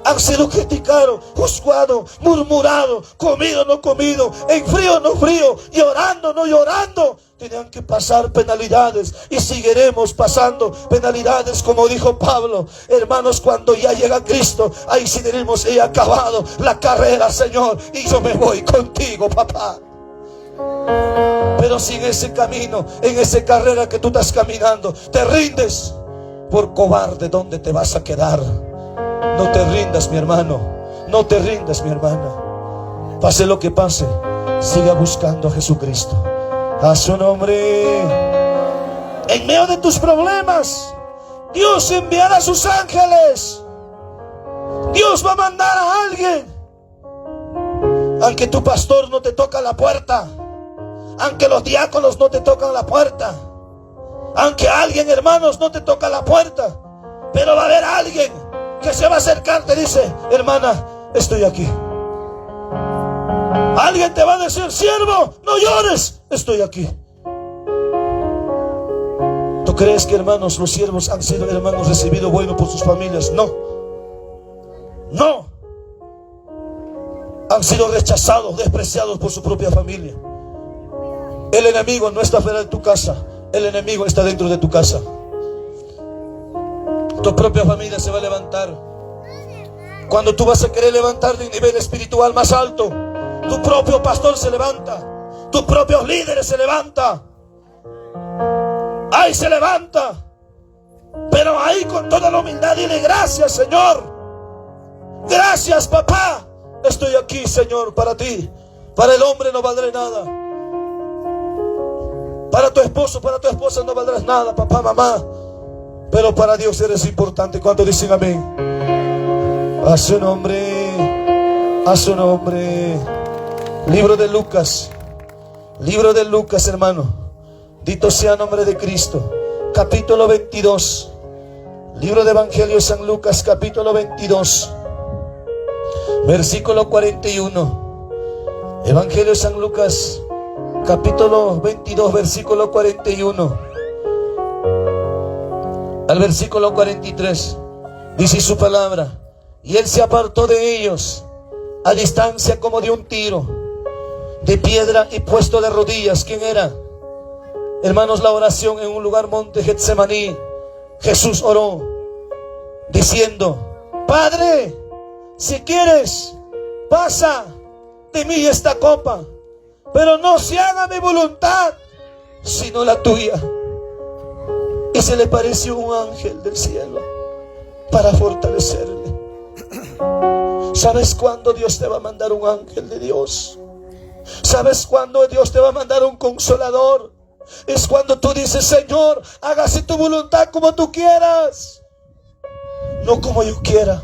Han sido criticados, juzgados, murmurados, comido no comido, en frío no frío, llorando no llorando. Tenían que pasar penalidades y seguiremos pasando penalidades, como dijo Pablo. Hermanos, cuando ya llega Cristo, ahí sí diremos: he acabado la carrera, Señor, y yo me voy contigo, papá. Pero si en ese camino, en esa carrera que tú estás caminando, te rindes, por cobarde, ¿dónde te vas a quedar? No te rindas, mi hermano. No te rindas, mi hermana. Pase lo que pase, siga buscando a Jesucristo. A su nombre. En medio de tus problemas, Dios enviará a sus ángeles. Dios va a mandar a alguien. Aunque tu pastor no te toca la puerta, aunque los diáconos no te tocan la puerta, aunque alguien, hermanos, no te toca la puerta, pero va a haber alguien que se va a acercar, te dice: hermana, estoy aquí. Alguien te va a decir: siervo, no llores, estoy aquí. ¿Tú crees que, hermanos, los siervos han sido, hermanos, recibidos bueno por sus familias? No. No. Han sido rechazados, despreciados por su propia familia. El enemigo no está fuera de tu casa. El enemigo está dentro de tu casa. Tu propia familia se va a levantar. Cuando tú vas a querer levantarte de un nivel espiritual más alto, tu propio pastor se levanta. Tus propios líderes se levantan. Ahí se levanta. Pero ahí con toda la humildad dile: gracias, Señor. Gracias, papá. Estoy aquí, Señor, para ti. Para el hombre no valdré nada. Para tu esposo, para tu esposa no valdrás nada, papá, mamá. Pero para Dios eres importante. ¿Cuántos dicen amén? A su nombre. A su nombre. Libro de Lucas. Libro de Lucas, hermano. Dito sea el nombre de Cristo. Capítulo 22. Libro de Evangelio de San Lucas, capítulo 22. Versículo 41. Evangelio de San Lucas, capítulo 22, versículo 41 al versículo 43. Dice su palabra: y él se apartó de ellos a distancia como de un tiro de piedra y puesto de rodillas. ¿Quién era? Hermanos, la oración en un lugar monte Getsemaní. Jesús oró diciendo: Padre, si quieres, pasa de mí esta copa, pero no se haga mi voluntad, sino la tuya. Y se le pareció un ángel del cielo para fortalecerle. ¿Sabes cuándo Dios te va a mandar un ángel de Dios? ¿Sabes cuándo Dios te va a mandar un consolador? Es cuando tú dices: Señor, hágase tu voluntad como tú quieras, no como yo quiera.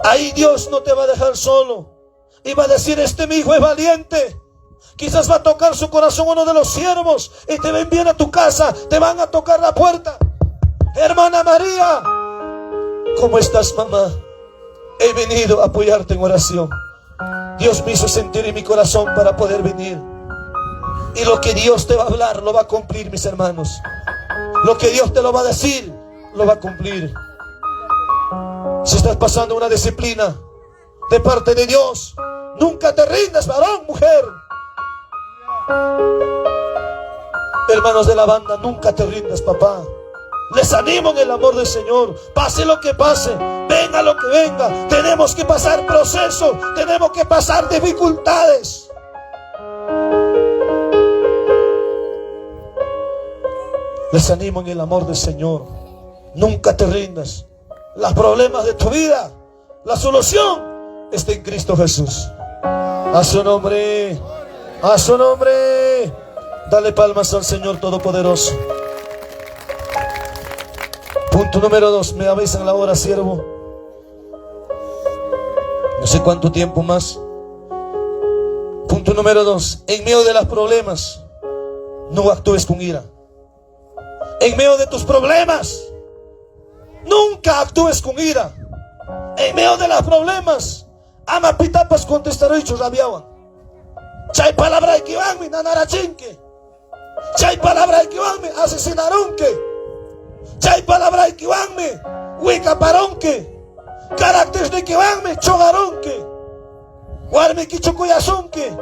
Ahí Dios no te va a dejar solo y va a decir: este mi hijo es valiente. Quizás va a tocar su corazón uno de los siervos y te ven bien a tu casa, te van a tocar la puerta. Hermana María, ¿cómo estás, mamá? He venido a apoyarte en oración. Dios me hizo sentir en mi corazón para poder venir. Y lo que Dios te va a hablar, lo va a cumplir, mis hermanos. Lo que Dios te lo va a decir, lo va a cumplir. Si estás pasando una disciplina de parte de Dios, nunca te rindas, varón, mujer. Hermanos de la banda, nunca te rindas, papá. Les animo en el amor del Señor. Pase lo que pase, venga lo que venga, tenemos que pasar procesos, tenemos que pasar dificultades. Les animo en el amor del Señor. Nunca te rindas. Los problemas de tu vida, la solución está en Cristo Jesús. A su nombre, a su nombre. Dale palmas al Señor Todopoderoso. Punto número 2. Me avisan la hora, siervo. No sé cuánto tiempo más. Punto número 2. En medio de los problemas, no actúes con ira. En medio de tus problemas, nunca actúes con ira. En medio de los problemas, ama pitapas contestar hechos rabiaban. Chay palabra que van mi nanarachinque. Chay palabra que van mi asesinaronque. Chay palabra que van mi huicaparonque. Carácter de que van mi chogaronque. Guarme que chocoyazonque.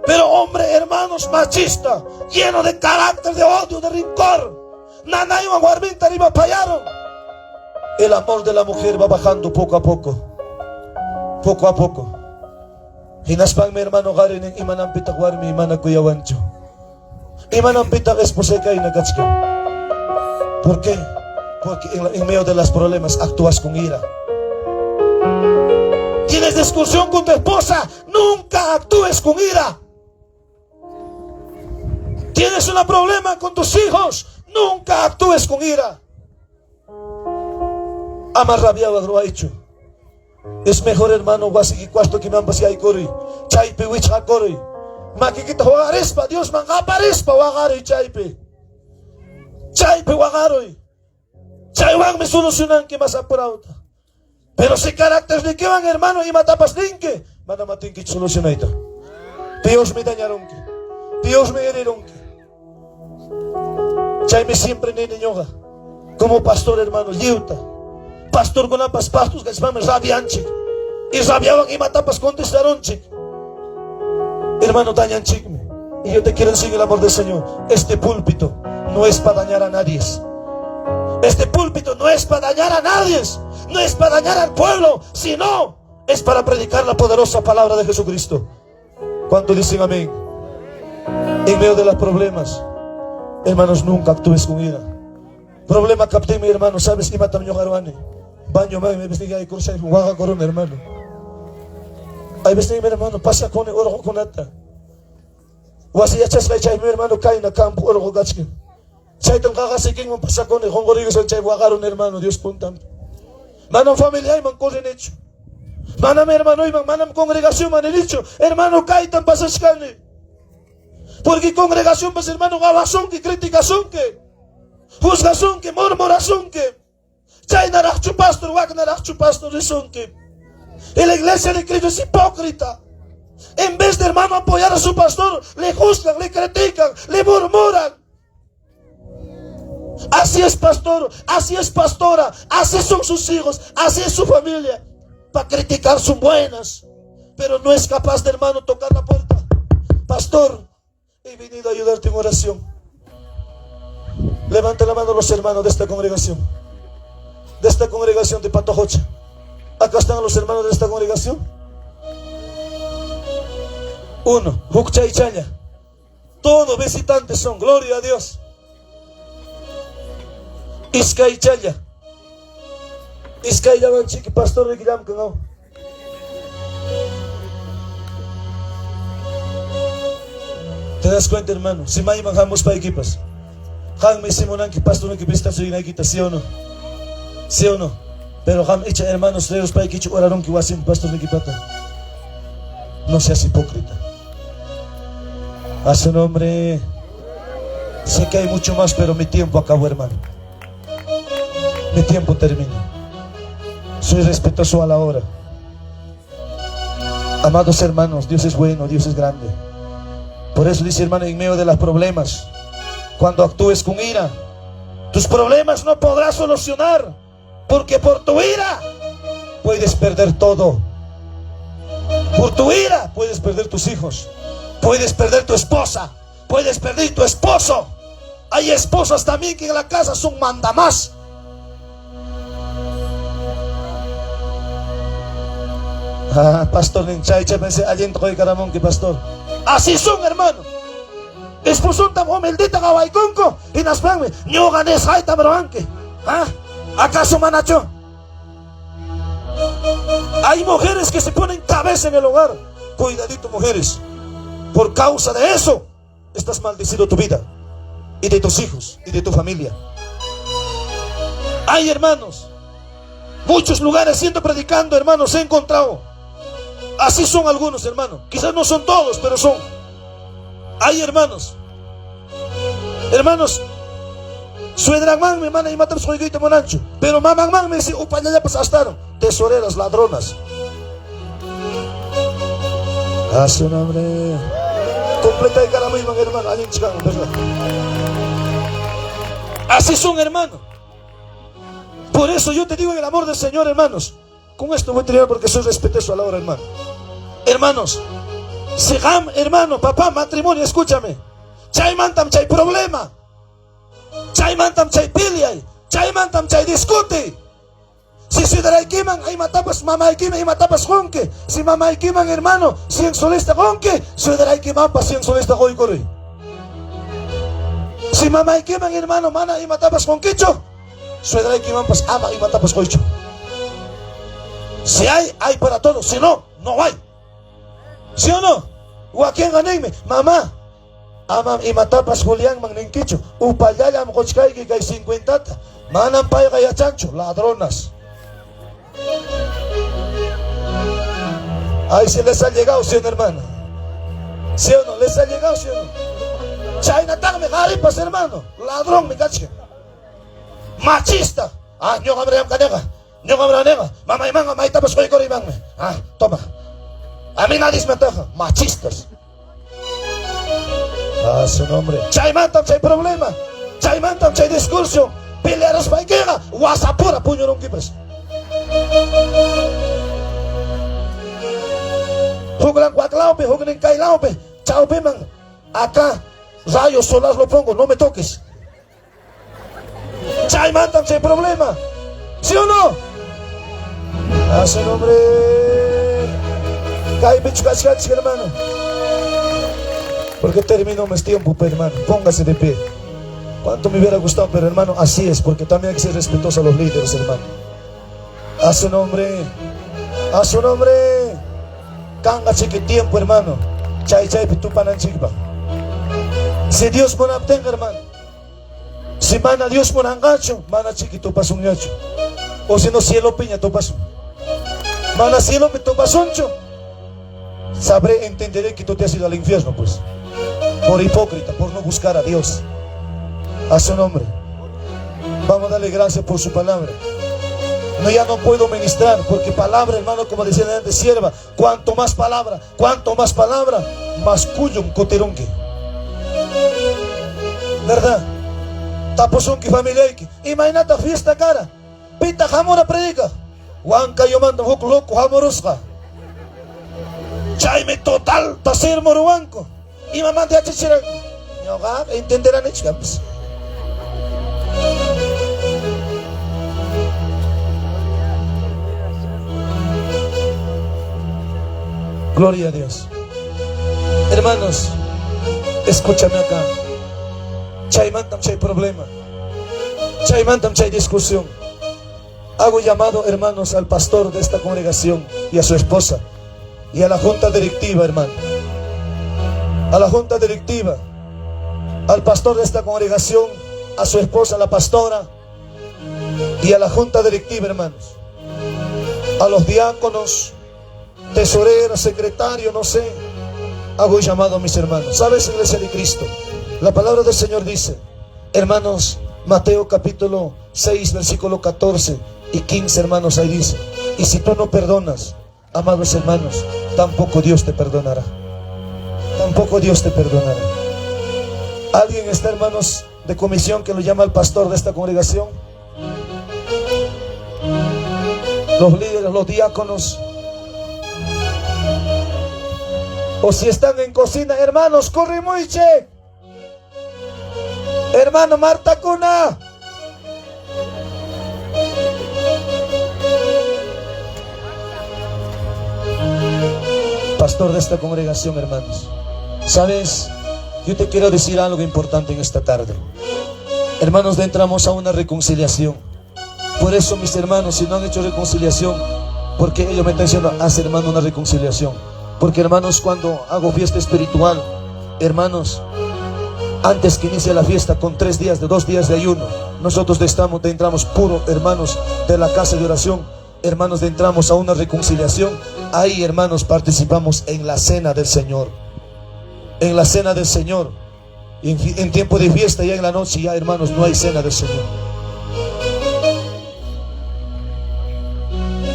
Pero hombre, hermanos, machista, lleno de carácter, de odio, de rencor. Nanayman guarminta arriba payaron. El amor de la mujer va bajando poco a poco. Poco a poco. Hinaspan mi hermano Garin y manampita guarmi y manacuyawancho. Y manampita esposeca y nakachka. ¿Por qué? Porque en medio de los problemas actúas con ira. Tienes discusión con tu esposa, nunca actúes con ira. Tienes un problema con tus hijos, nunca actúes con ira. Amarrabiaba lo ha hecho. Es mejor, hermano, wasiki cuasto que me han pasado y corri. Chaipe wicha corri. Maquita jugarespa, Dios man aparespa wagari chaipe. Chaipe wagaroy. Chaiwan me solucionan que más apurado. Pero si carácter de que van, hermano, y matapas linke, van a matar que solucionaita. Dios me dañaron que. Dios me herieron que. Chaipe siempre nene yoga. Como pastor, hermano, liuta. Pastor con ambas pastos que se rabian chic. Y rabiaban y matapas contestaron chic. Hermano, dañan chic. Y yo te quiero decir el amor del Señor. Este púlpito no es para dañar a nadie. Este púlpito no es para dañar a nadie. No es para dañar al pueblo, sino es para predicar la poderosa palabra de Jesucristo. ¿Cuánto dicen amén? En medio de los problemas, hermanos, nunca actúes con ira. Problema capté, mi hermano, ¿sabes? Y mata mi hogaruane. Baño, me vestí ahí con un guaga corona, hermano. Ahí vestí, mi hermano, pasa con el oro con ata. O así ya chasca y mi hermano cae en el campo, oro con gachke. Chaitan gaga se quien pasa con el jongorigo, se chay guagaron, hermano, Dios puntam. Mano familia, y man corren hecho. Mana mi hermano, y man congregación, man he dicho, hermano, cae tan pasascane. Porque congregación, pues hermano, gabazón que criticación que. Juzgación que, murmuración que. Chay narachu pastor, wak narachu pastor, son que. Y la iglesia de Cristo es hipócrita. En vez de, hermano, apoyar a su pastor, le juzgan, le critican, le murmuran. Así es pastor, así es pastora, así son sus hijos, así es su familia. Para criticar son buenas, pero no es capaz de, hermano, tocar la puerta. Pastor, he venido a ayudarte en oración. Levanta la mano los hermanos de esta congregación de Patojocha. Acá están los hermanos de esta congregación. 1, Juccha y Chaya. Todos visitantes son, gloria a Dios. Isca y Chaya. Isca y Yaman Chiqui, pastor de Guillam Cangao. ¿Te das cuenta, hermano? Si me bajamos para equipas. Han me simonan que pastor que vista su inaquita, ¿sí o no? ¿Sí o no? Pero han hecho hermanos de los para que oraron que wasim pastor de equipata. No seas hipócrita. A su nombre. Sé que hay mucho más, pero mi tiempo acabó, hermano. Mi tiempo termina. Soy respetuoso a la hora. Amados hermanos, Dios es bueno, Dios es grande. Por eso dice, hermano, en medio de los problemas, cuando actúes con ira, tus problemas no podrás solucionar, porque por tu ira puedes perder todo. Por tu ira puedes perder tus hijos. Puedes perder tu esposa, puedes perder tu esposo. Hay esposas también que en la casa son mandamás. Pastor, pastor. Así son, hermano. Esposo tan humildita gawaiconco y nas planme. No ganes haita broanque. ¿Acaso manacho? Hay mujeres que se ponen cabeza en el hogar. Cuidadito, mujeres. Por causa de eso estás maldecido tu vida y de tus hijos y de tu familia. Hay hermanos, muchos lugares siendo predicando, hermanos, he encontrado. Así son algunos, hermanos. Quizás no son todos, pero son. Hay hermanos. Hermanos, suedraman me mana y matan su higuito monancho. Pero mamá me dice, upa, ya pasaron. Tesoreras, ladronas. A su nombre. Completa de cara misma, hermano. Alguien chica, ¿verdad? Así son, hermanos. Por eso yo te digo en el amor del Señor, hermanos. Con esto voy a terminar porque soy respetuoso a la hora, hermano. Hermanos, Segam, hermano, papá, matrimonio, escúchame. Chay mantam, chay problema. Chay mantam, chay piliay. Chay mantam, chay discute. Si ciudad queman, hay matapas, mamá queman, hay matapas jonque. Si mamá queman, hermano, 100 solista jonque, ciudad queman, pa 100 solista hoy corre. Si mamá queman, hermano, mana, hay matapas jonquecho, ciudad queman, pas ama, y matapas hoycho. Si hay para todos. Si no, no hay. ¿Sí o no? O a quien ganéme, mamá. Amam y matapas Julián Magninquicho. Upayaya Mcochkai que hay 50. Manan paiga y chancho. Ladronas. Ahí se les ha llegado, ¿sí o no, hermano? ¿Sí o no? ¿Les ha llegado, sí o no? Chinatown me garipas, hermano. Ladrón, me caché. Machista. Yo gabré canega. Yo gabré nega. Mamá y manga, maita pues soy corri mangme. Toma. A mí nadie me ataja. Machistas. A su nombre. Chay mantam, chay problema. Chay mantam, chay discurso. Pelearos paikega. Guasapura, puño no kipes. Juglan cuaclaupe, juglan cailaupe. Chaupe man. Acá, rayos solas lo pongo, no me toques. Chay mantam, chay problema. ¿Sí o no? A su nombre. Cae bichas, hermano. Porque terminó más tiempo, pero, hermano. Póngase de pie. Cuánto me hubiera gustado, pero hermano, así es. Porque también hay que ser respetuoso a los líderes, hermano. A su nombre. A su nombre. Canga chiqui tiempo, hermano. Chay chay pitupanan chiquipa. Si Dios me abstenga, hermano. Si mana Dios me angacho, mana chiquito paso un yacho. O si no, cielo piña to paso. Mana cielo me to pasoncho. Sabré, entenderé que tú te has ido al infierno, pues. Por hipócrita, por no buscar a Dios. A su nombre. Vamos a darle gracias por su palabra. No, ya no puedo ministrar, porque palabra, hermano, como decía antes, sierva. Cuanto más palabra, más cuyum coterunque. ¿Verdad? Taposunque familia. Imagínate fiesta cara. Pita jamora predica. Huanca yo mando loco jamorusca. Chaime total, taser moruanco. Y mamá de achichiran. Yoga, entenderán echamos. Gloria a Dios. Hermanos, escúchame acá. Chay mantam, chay problema. Chay mantam, chay discusión. Hago llamado, hermanos, al pastor de esta congregación y a su esposa. Y a la junta directiva, hermano. A la junta directiva. Al pastor de esta congregación. A su esposa, la pastora. Y a la junta directiva, hermanos. A los diáconos, tesoreros, secretarios, no sé. Hago llamado a mis hermanos. ¿Sabes, Iglesia de Cristo? La palabra del Señor dice, hermanos, Mateo capítulo 6, versículo 14 y 15, hermanos, ahí dice. Y si tú no perdonas, amados hermanos, tampoco Dios te perdonará. Tampoco Dios te perdonará. ¿Alguien está, hermanos, de comisión que lo llama al pastor de esta congregación? Los líderes, los diáconos. O si están en cocina, hermanos, corre muiche. Hermano Marta Cuna. Pastor de esta congregación, hermanos. ¿Sabes? Yo te quiero decir algo importante en esta tarde. Hermanos, entramos a una reconciliación. Por eso, mis hermanos, si no han hecho reconciliación, porque ellos me están diciendo, haz, hermano, una reconciliación. Porque, hermanos, cuando hago fiesta espiritual, hermanos, antes que inicie la fiesta, con 2 días de ayuno, nosotros entramos puro, hermanos, de la casa de oración. Hermanos, entramos a una reconciliación. Ahí, hermanos, participamos en la cena del Señor. En la cena del Señor. En tiempo de fiesta, ya en la noche, ya, hermanos, no hay cena del Señor.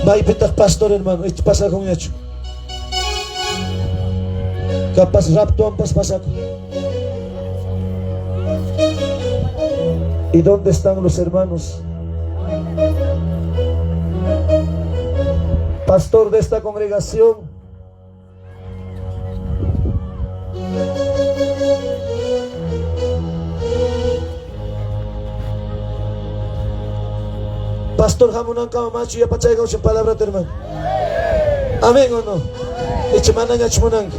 Vai petas pastor, hermano, esto pasa con hecho. Capaz rapto ampas pasa. ¿Y dónde están los hermanos? Pastor de esta congregación. Pastor Hamunan kama machu ya pachay kau palabra hermano. Amén o no. Echemana ya chmonang.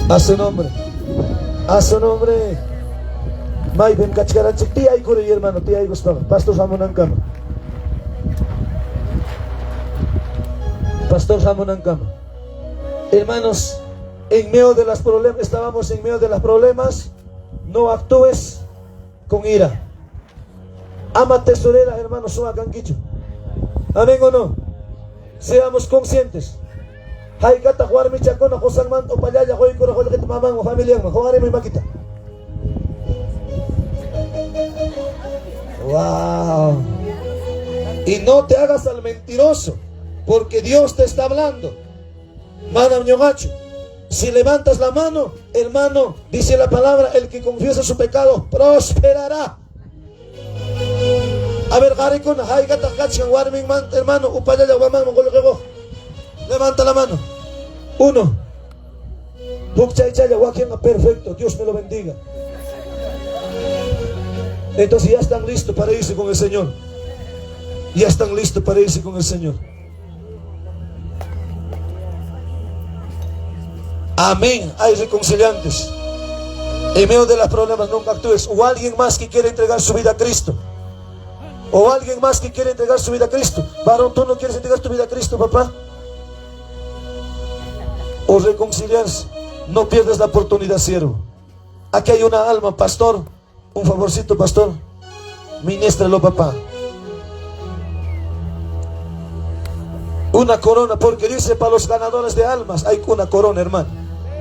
A su nombre. A su nombre. May ben kachkaran chik tía y kuri hermano, tía y Gustavo. Pastor Hamunan kama. Pastor Hamunan kama. Hermanos, en medio de los problemas, estábamos en medio de los problemas. No actúes con ira. Ama tesorera, hermanos, son acanquicho. Amén o no. Seamos conscientes. Hay que jugar mi chacona, José Armando, Payaya, Joy, Coro, Joy, Mamán, o familia, jugaré mi maquita. Wow. Y no te hagas al mentiroso, porque Dios te está hablando. Mana ñogacho. Si levantas la mano, hermano, dice la palabra, el que confiesa su pecado prosperará. A ver, hermano, levanta la mano. 1. Perfecto, Dios me lo bendiga. Entonces ya están listos para irse con el Señor. Ya están listos para irse con el Señor. Amén. Hay reconciliantes. En medio de los problemas nunca actúes. O alguien más que quiere entregar su vida a Cristo. O alguien más que quiere entregar su vida a Cristo. Varón, ¿tú no quieres entregar tu vida a Cristo, papá? O reconciliarse. No pierdas la oportunidad, siervo. Aquí hay una alma, pastor. Un favorcito, pastor. Ministralo, papá. Una corona, porque dice para los ganadores de almas hay una corona, hermano.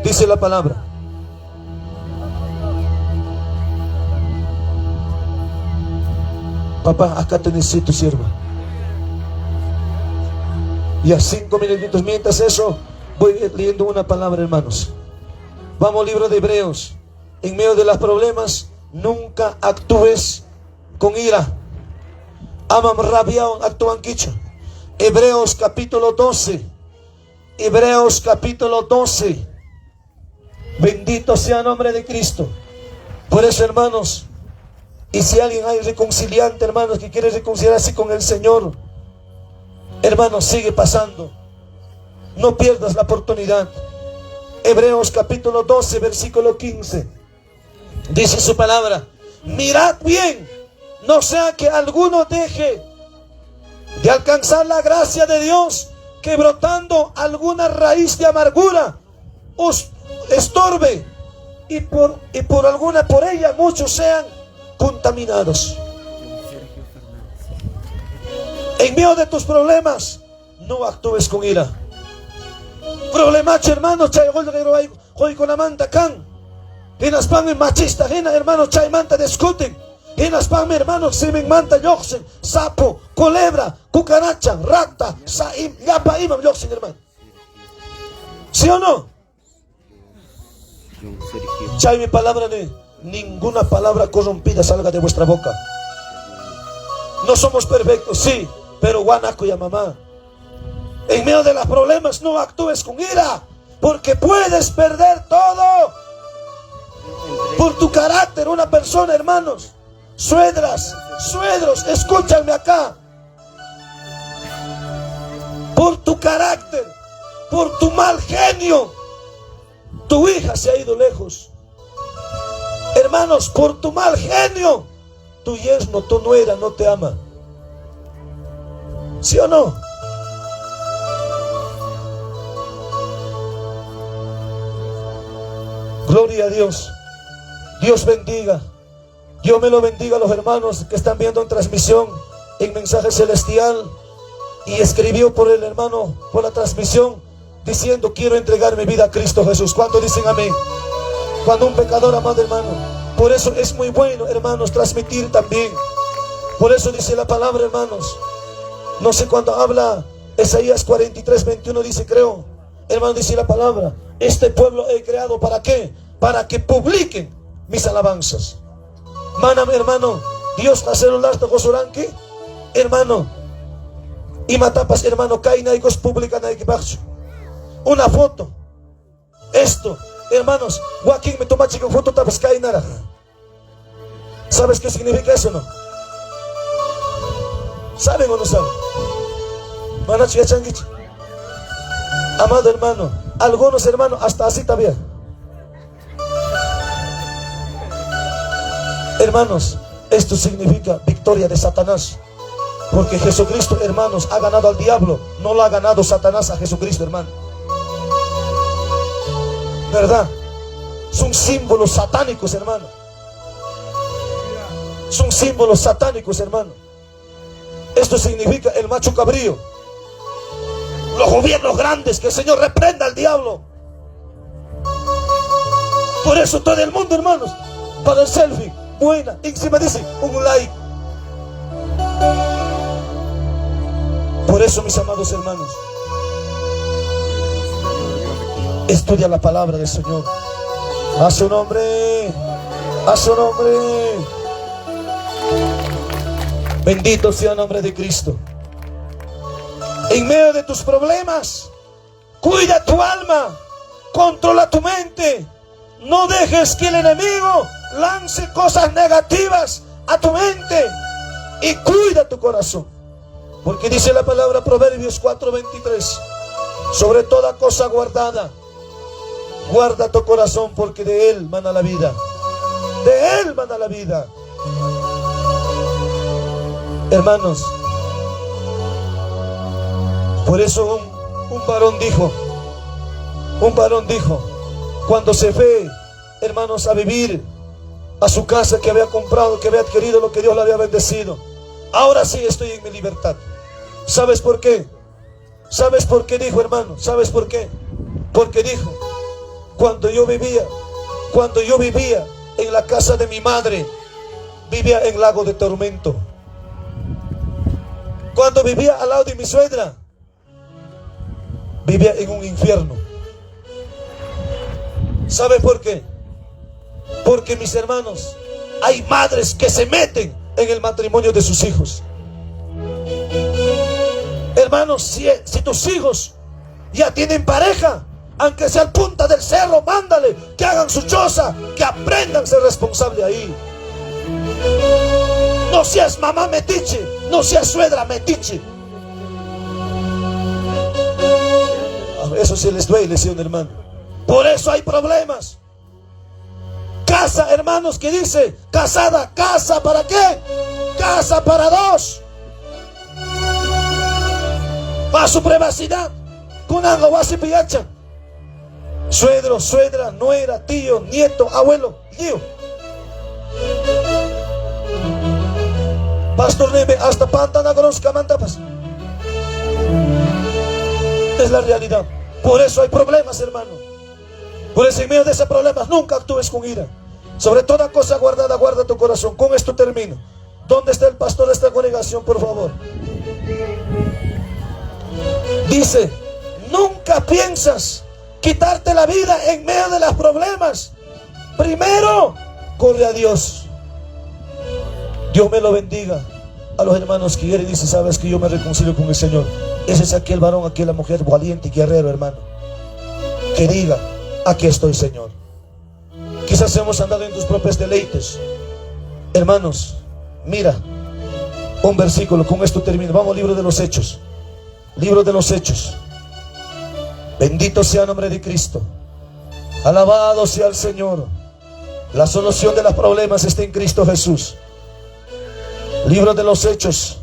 Dice la palabra. Papá, acá te necesito, sierva. Y a 5 minutitos, mientras eso, voy leyendo una palabra, hermanos. Vamos al libro de Hebreos. En medio de los problemas, nunca actúes con ira. Amam rabiao, actúan quicho. Hebreos capítulo 12. Hebreos capítulo 12. Bendito sea el nombre de Cristo. Por eso, hermanos, y si alguien hay reconciliante, hermanos, que quiere reconciliarse con el Señor, hermanos, sigue pasando. No pierdas la oportunidad. Hebreos capítulo 12, versículo 15. Dice su palabra: mirad bien, no sea que alguno deje de alcanzar la gracia de Dios, que brotando alguna raíz de amargura os estorbe, y por ella muchos sean contaminados. En medio de tus problemas, no actúes con ira. Problemacho, hermano, chay hoy con la manta can. En las pan machista, hermano, chay manta discuten. En las pan, hermano, se me manta yoxen, sapo, culebra, cucaracha, rata, saim, yapa, imam, yoxen, hermano. ¿Sí o no? Chay mi palabra, ninguna palabra corrompida salga de vuestra boca. No somos perfectos, sí, pero guanaco y mamá. En medio de los problemas no actúes con ira, porque puedes perder todo. Por tu carácter, una persona, hermanos, suegras, suegros, escúchame acá. Por tu carácter, por tu mal genio, tu hija se ha ido lejos. Hermanos, por tu mal genio, tu yerno, tu nuera no te ama. ¿Sí o no? Gloria a Dios. Dios bendiga. Dios me lo bendiga a los hermanos que están viendo en transmisión, en mensaje celestial. Y escribió por el hermano, por la transmisión, diciendo: quiero entregar mi vida a Cristo Jesús. ¿Cuántos dicen amén? Cuando un pecador, amado hermano. Por eso es muy bueno, hermanos, transmitir también. Por eso dice la palabra, hermanos. No sé cuándo habla Isaías 43:21, dice, creo. Hermano, dice la palabra: este pueblo he creado, ¿para qué? Para que publiquen mis alabanzas. Manam, hermano, Dios hacer un lasto gozoranque, hermano. Y matapas, hermano, caina y cos publican ahí que una foto. Esto, hermanos, Joaquín me toma chica foto tapas cainara. ¿Sabes qué significa eso, no? ¿Saben o no saben? Manachi changuichi. Amado hermano, algunos hermanos hasta así todavía. Hermanos, esto significa victoria de Satanás. Porque Jesucristo, hermanos, ha ganado al diablo. No lo ha ganado Satanás a Jesucristo, hermano. ¿Verdad? Son símbolos satánicos, hermano. Son símbolos satánicos, hermano. Esto significa el macho cabrío. Los gobiernos grandes, que el Señor reprenda al diablo. Por eso todo el mundo, hermanos, para el selfie, buena, encima dice un like. Por eso, mis amados hermanos, estudia la palabra del Señor. A su nombre, a su nombre. Bendito sea el nombre de Cristo. En medio de tus problemas, cuida tu alma, controla tu mente. No dejes que el enemigo lance cosas negativas a tu mente, y cuida tu corazón. Porque dice la palabra Proverbios 4:23: sobre toda cosa guardada, guarda tu corazón, porque de él mana la vida. De él mana la vida. Hermanos, por eso un varón dijo, cuando se fue, hermanos, a vivir a su casa que había comprado, que había adquirido lo que Dios le había bendecido: ahora sí estoy en mi libertad. ¿Sabes por qué? ¿Sabes por qué dijo, hermano? ¿Sabes por qué? Porque dijo: cuando yo vivía en la casa de mi madre, vivía en lago de tormento. Cuando vivía al lado de mi suegra, vivía en un infierno. ¿Sabe por qué? Porque, mis hermanos, hay madres que se meten en el matrimonio de sus hijos. Hermanos, si tus hijos ya tienen pareja, aunque sea al punta del cerro, mándale que hagan su choza, que aprendan a ser responsables ahí. No seas mamá metiche, no seas suegra metiche. Eso sí les duele, sí, un hermano. Por eso hay problemas. Casa, hermanos, que dice casada, casa para qué? Casa para dos. Para su privacidad. Con algo va a pillacha. Suegro, suegra, nuera, tío, nieto, abuelo, tío. Pastor Neme, hasta pantana conozca mantapas. Es la realidad. Por eso hay problemas, hermano. Por eso en medio de esos problemas nunca actúes con ira. Sobre toda cosa guardada, guarda tu corazón. Con esto termino. ¿Dónde está el pastor de esta congregación, por favor? Dice: nunca piensas quitarte la vida en medio de los problemas. Primero, corre a Dios. Dios me lo bendiga. A los hermanos que quieren, dice: sabes que yo me reconcilio con el Señor. Ese es aquel varón, aquella mujer valiente y guerrero, hermano, que diga: aquí estoy, Señor. Quizás hemos andado en tus propios deleites. Hermanos, mira un versículo, con esto termino. Vamos al libro de los Hechos. Libro de los Hechos. Bendito sea el nombre de Cristo. Alabado sea el Señor. La solución de los problemas está en Cristo Jesús. Libro de los Hechos,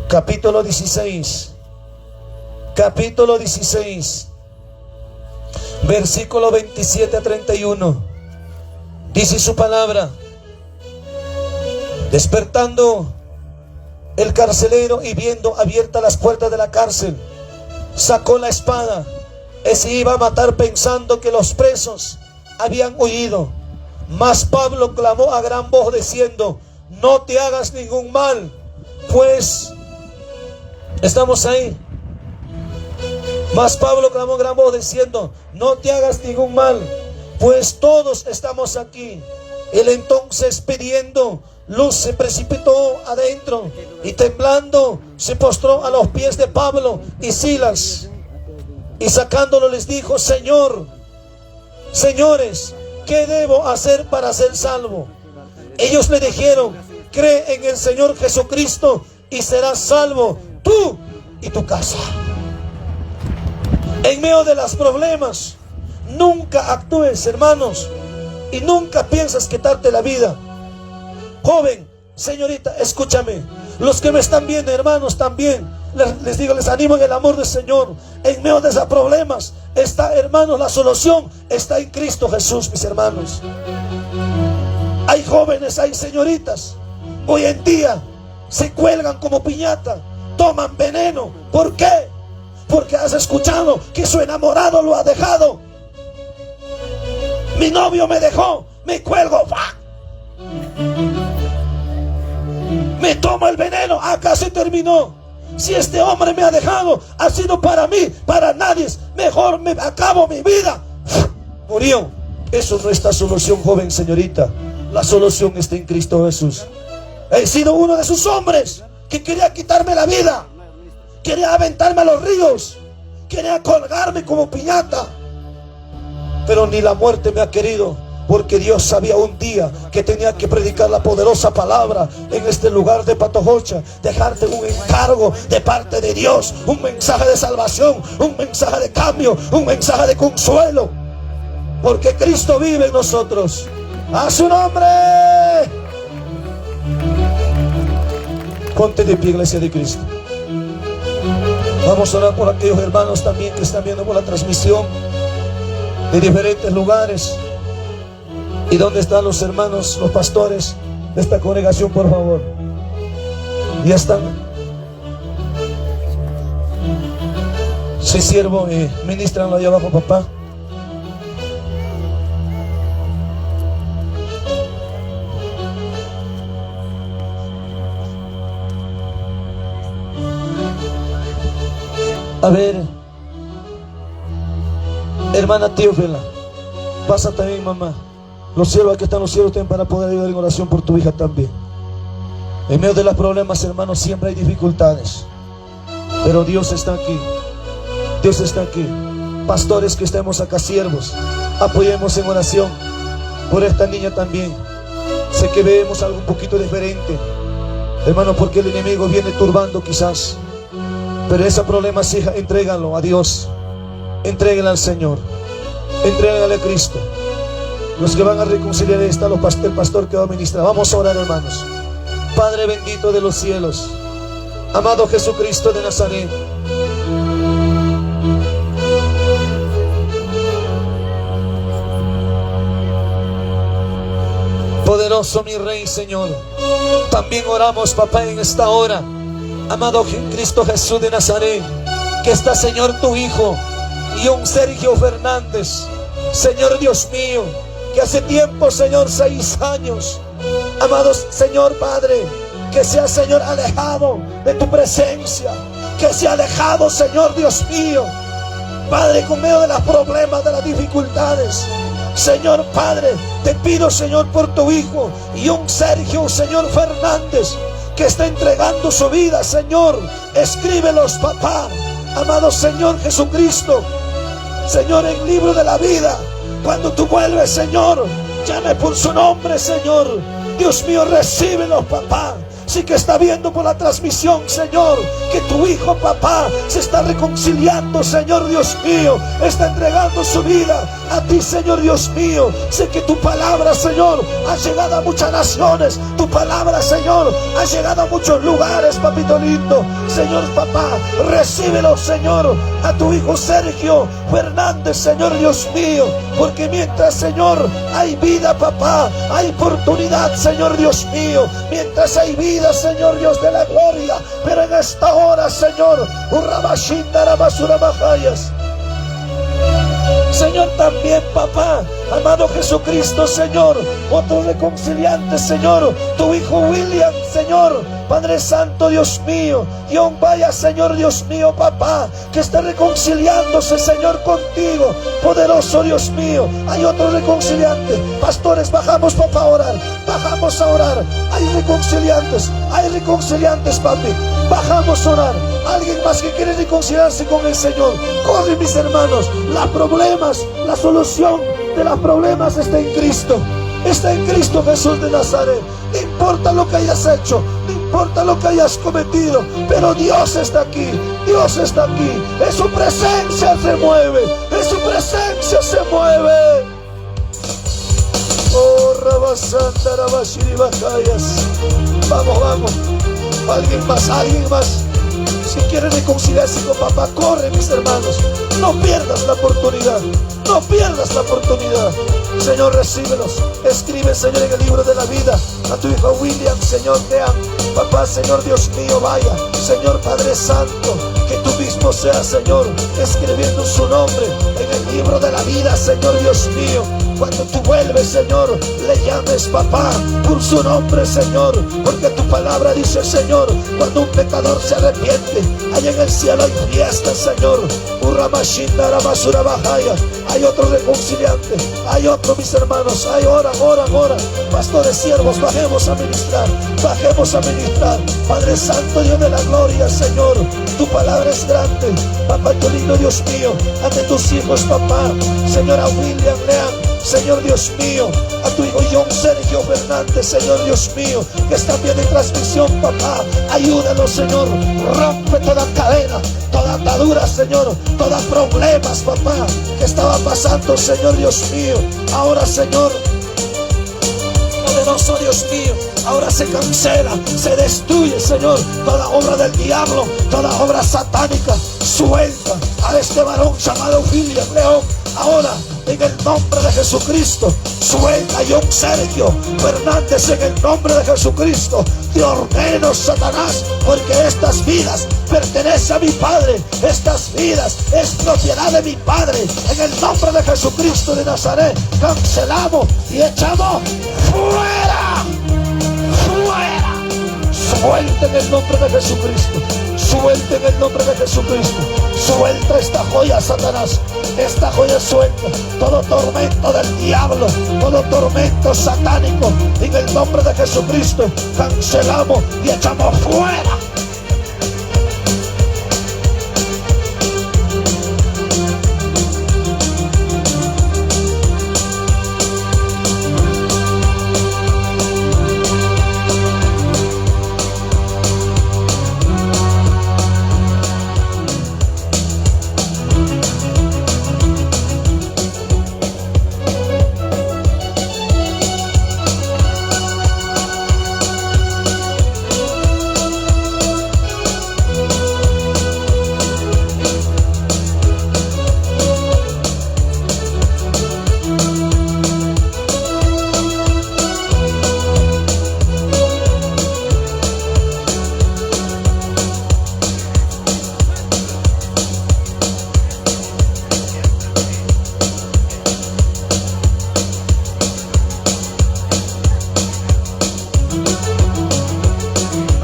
capítulo 16. Capítulo 16, versículo 27 a 31. Dice su palabra: despertando el carcelero y viendo abiertas las puertas de la cárcel, sacó la espada y se iba a matar, pensando que los presos habían huido. Mas Pablo clamó a gran voz diciendo: no te hagas ningún mal, pues estamos ahí. Mas Pablo clamó a gran voz diciendo: no te hagas ningún mal, pues todos estamos aquí. Él entonces, pidiendo luz, se precipitó adentro y temblando se postró a los pies de Pablo y Silas, y sacándolo les dijo: señores, ¿qué debo hacer para ser salvo? Ellos le dijeron: cree en el Señor Jesucristo y serás salvo, tú y tu casa. En medio de los problemas, nunca actúes, hermanos, y nunca piensas quitarte la vida. Joven, señorita, escúchame. Los que me están viendo, hermanos, también les digo, les animo en el amor del Señor. En medio de esos problemas está, hermanos, la solución está en Cristo Jesús, mis hermanos. Hay jóvenes, hay señoritas, hoy en día se cuelgan como piñata, toman veneno. ¿Por qué? Porque has escuchado que su enamorado lo ha dejado. Mi novio me dejó, me cuelgo, me tomo el veneno, acá se terminó. Si este hombre me ha dejado, ha sido para mí, para nadie. Mejor me acabo mi vida. Murió. Eso no es la solución, joven, señorita. La solución está en Cristo Jesús. He sido uno de sus hombres que quería quitarme la vida, quería aventarme a los ríos, quería colgarme como piñata, pero ni la muerte me ha querido, porque Dios sabía un día que tenía que predicar la poderosa palabra en este lugar de Patojocha, dejarte un encargo de parte de Dios, un mensaje de salvación, un mensaje de cambio, un mensaje de consuelo, porque Cristo vive en nosotros. ¡A su nombre! Ponte de pie, iglesia de Cristo. Vamos a orar por aquellos hermanos también que están viendo por la transmisión de diferentes lugares. ¿Y dónde están los hermanos, los pastores de esta congregación, por favor? Ya están. Soy siervo, ministranlo allá abajo, papá. A ver, hermana Teófila, pasa también, mamá. Los siervos, aquí están los siervos también para poder ayudar en oración por tu hija también. En medio de los problemas, hermanos, siempre hay dificultades, pero Dios está aquí. Dios está aquí. Pastores que estemos acá, siervos, apoyemos en oración por esta niña también. Sé que vemos algo un poquito diferente, hermano, porque el enemigo viene turbando quizás, pero ese problema, hija, entrégalo a Dios, entrégale al Señor, entrégale a Cristo. Los que van a reconciliar está el pastor que va a ministrar. Vamos a orar, hermanos. Padre bendito de los cielos, amado Jesucristo de Nazaret, poderoso mi Rey, Señor, también oramos, papá, en esta hora, amado Cristo Jesús de Nazaret, que está, Señor, tu hijo y un Sergio Fernández, Señor Dios mío, que hace tiempo, Señor, 6 años, amados, Señor Padre, que se ha, Señor, alejado de tu presencia, que se ha alejado, Señor Dios mío, Padre, con medio de los problemas, de las dificultades. Señor Padre, te pido, Señor, por tu hijo y un Sergio, Señor Fernández, que está entregando su vida, Señor. Escríbelos, papá. Amado Señor Jesucristo, Señor, en el libro de la vida. Cuando tú vuelves, Señor, llame por su nombre, Señor. Dios mío, recíbelos, papá. Sí que está viendo por la transmisión, Señor, que tu hijo, papá, se está reconciliando, Señor Dios mío, está entregando su vida a ti, Señor Dios mío. Sé que tu palabra, Señor, ha llegado a muchas naciones. Tu palabra, Señor, ha llegado a muchos lugares, papito lindo. Señor, papá, recíbelo, Señor, a tu hijo Sergio Fernández, Señor Dios mío, porque mientras, Señor, hay vida, papá, hay oportunidad, Señor Dios mío, mientras hay vida, Señor Dios de la gloria. Pero en esta hora, Señor, Señor, también, papá, amado Jesucristo, Señor, otro reconciliante, Señor, tu hijo William, Señor, Padre Santo, Dios mío, Dios vaya, Señor Dios mío, papá, que esté reconciliándose, Señor, contigo, poderoso Dios mío. Hay otro reconciliante. Pastores, bajamos, papá, a orar, bajamos a orar. Hay reconciliantes, papi, bajamos a orar. Alguien más que quiere reconciliarse con el Señor, corre, mis hermanos. La solución de los problemas está en Cristo. Está en Cristo Jesús de Nazaret. No importa lo que hayas hecho, no importa lo que hayas cometido, pero Dios está aquí. Dios está aquí. En su presencia se mueve. En su presencia se mueve. Oh, Rabasanta, Rabashiri Bacayas. Vamos. Alguien más. Si quieres reconciliarse con papá, corre, mis hermanos. No pierdas la oportunidad. No pierdas la oportunidad. Señor, recíbelos. Escribe, Señor, en el libro de la vida a tu hijo William, Señor, vean. Papá, Señor Dios mío, vaya. Señor Padre Santo, que tú mismo seas, Señor, escribiendo su nombre en el libro de la vida, Señor Dios mío. Cuando tú vuelves, Señor, le llames, papá, por su nombre, Señor, porque tu palabra dice, Señor, cuando un pecador se arrepiente, allá en el cielo hay fiesta, Señor. Hay otro reconciliante, hay otro, mis hermanos. Hay ora. Pastores, siervos, bajemos a ministrar. Padre Santo, Dios de la gloria, Señor, tu palabra es grande. Papá, tu lindo Dios mío, ante tus hijos, papá, Señor, a William, Lean, Señor Dios mío, a tu hijo John Sergio Fernández, Señor Dios mío, que está bien en transmisión, papá, ayúdanos, Señor, rompe toda cadena, toda atadura, Señor, todos problemas, papá, que estaba pasando, Señor Dios mío. Ahora, Señor, poderoso Dios mío, ahora se cancela, se destruye, Señor, toda obra del diablo, toda obra satánica. Suelta a este varón llamado William León. Ahora, en el nombre de Jesucristo, suelta a John Sergio Fernández, en el nombre de Jesucristo. Te ordeno, Satanás, porque estas vidas pertenecen a mi Padre. Estas vidas es propiedad de mi Padre. En el nombre de Jesucristo de Nazaret, cancelamos y echamos fuera. Suelta en el nombre de Jesucristo. Suelta en el nombre de Jesucristo. Suelta esta joya, Satanás. Esta joya suelta. Todo tormento del diablo, todo tormento satánico, en el nombre de Jesucristo, cancelamos y echamos fuera.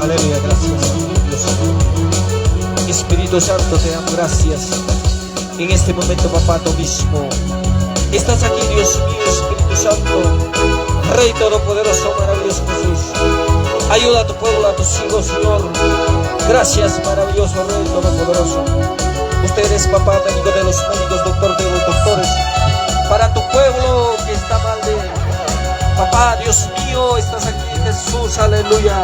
Aleluya, gracias, Dios. Espíritu Santo, te damos gracias. En este momento, papá, tú mismo estás aquí, Dios mío, Espíritu Santo, Rey Todopoderoso, maravilloso Jesús. Ayuda a tu pueblo, a tus hijos, Señor. Gracias, maravilloso Rey Todopoderoso. Usted es papá, amigo de los médicos, doctor de los doctores. Para tu pueblo que está mal de... Papá, Dios mío, estás aquí, Jesús, aleluya.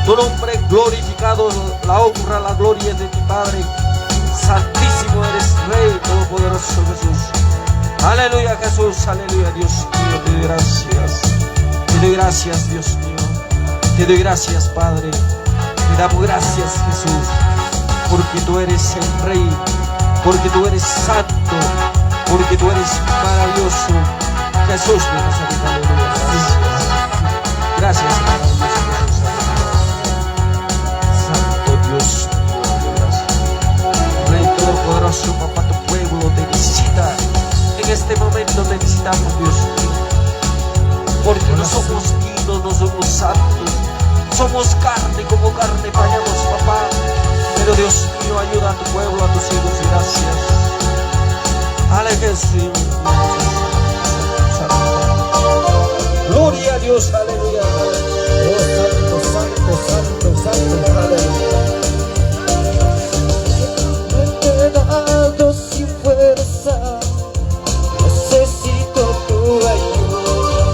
Tu nombre glorificado, la honra, la gloria es de ti, Padre. Santísimo eres, Rey Todopoderoso, Jesús. Aleluya, Jesús, aleluya, Dios mío, te doy gracias. Te doy gracias, Dios mío. Te doy gracias, Padre. Te damos gracias, Jesús, porque tú eres el Rey, porque tú eres santo, porque tú eres maravilloso. Jesús de Nazaret, aleluya. Gracias. Gracias, maravilloso Jesús. Santo Dios mío, gracias. Rey Todopoderoso, papá, tu pueblo te necesita. En este momento te necesitamos, Dios mío, porque no somos dignos, no somos santos. Somos carne, como carne fallamos, papá. Pero Dios mío, ayuda a tu pueblo, a tus hijos, gracias. Aleluya. Gloria a Dios, aleluya. Oh, santo, santo, santo, santo, aleluya. Me he quedado sin fuerza, necesito tu ayuda.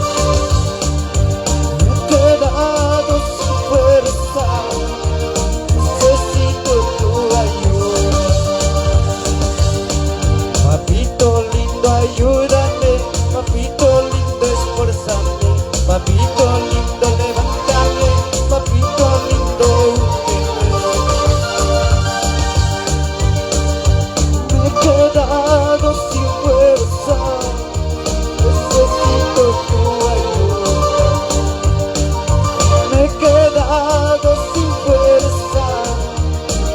Me he quedado sin fuerza, necesito tu ayuda. Papito lindo, ayúdame, papito lindo, esfuérzame, papito lindo, levántame, papito lindo, me he quedado sin fuerza, necesito tu ayuda. Me he quedado sin fuerza,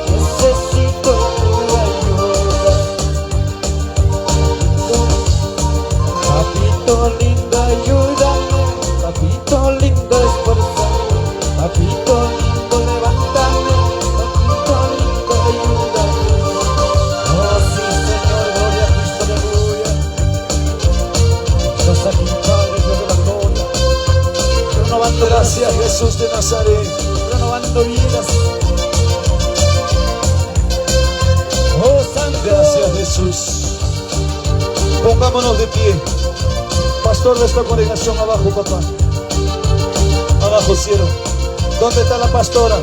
necesito tu ayuda. Papito lindo, ayúdame, papito lindo, esfuérzame, papito lindo, levántame, papito lindo, ayúdame. Oh sí, Señor, gloria a Cristo, aleluya. Estás aquí, Padre, Dios de la gloria, renovando Gracias, Jesús de Nazaret. renovando vidas. Oh Santo, Gracias, Jesús. Pongámonos de pie. Pastor de esta congregación, abajo, papá. Abajo, cielo. ¿Dónde está la pastora?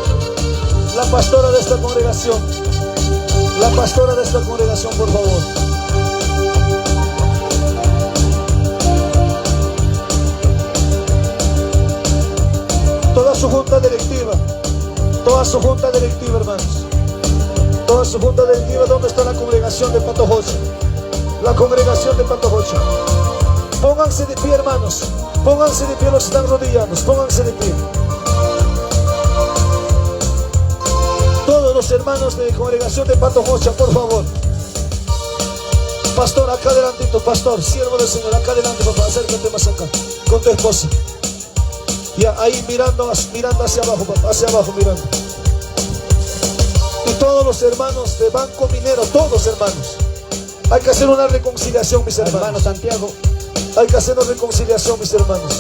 La pastora de esta congregación. La pastora de esta congregación, por favor. Toda su junta directiva. Toda su junta directiva, hermanos. Toda su junta directiva. ¿Dónde está la congregación de Patojocha? La congregación de Patojocha. Pónganse de pie, hermanos. Pónganse de pie los que están arrodillados. Pónganse de pie. Todos los hermanos de congregación de Patojocha, por favor. Pastor, acá adelantito, pastor, siervo del Señor, acá adelante, papá, acércate más acá, con tu esposa. Ya, ahí mirando hacia abajo, papá, hacia abajo mirando. Y todos los hermanos de Banco Minero, todos hermanos. Hay que hacer una reconciliación, mis hermanos. hermano Santiago, Hay que hacer una reconciliación, mis hermanos.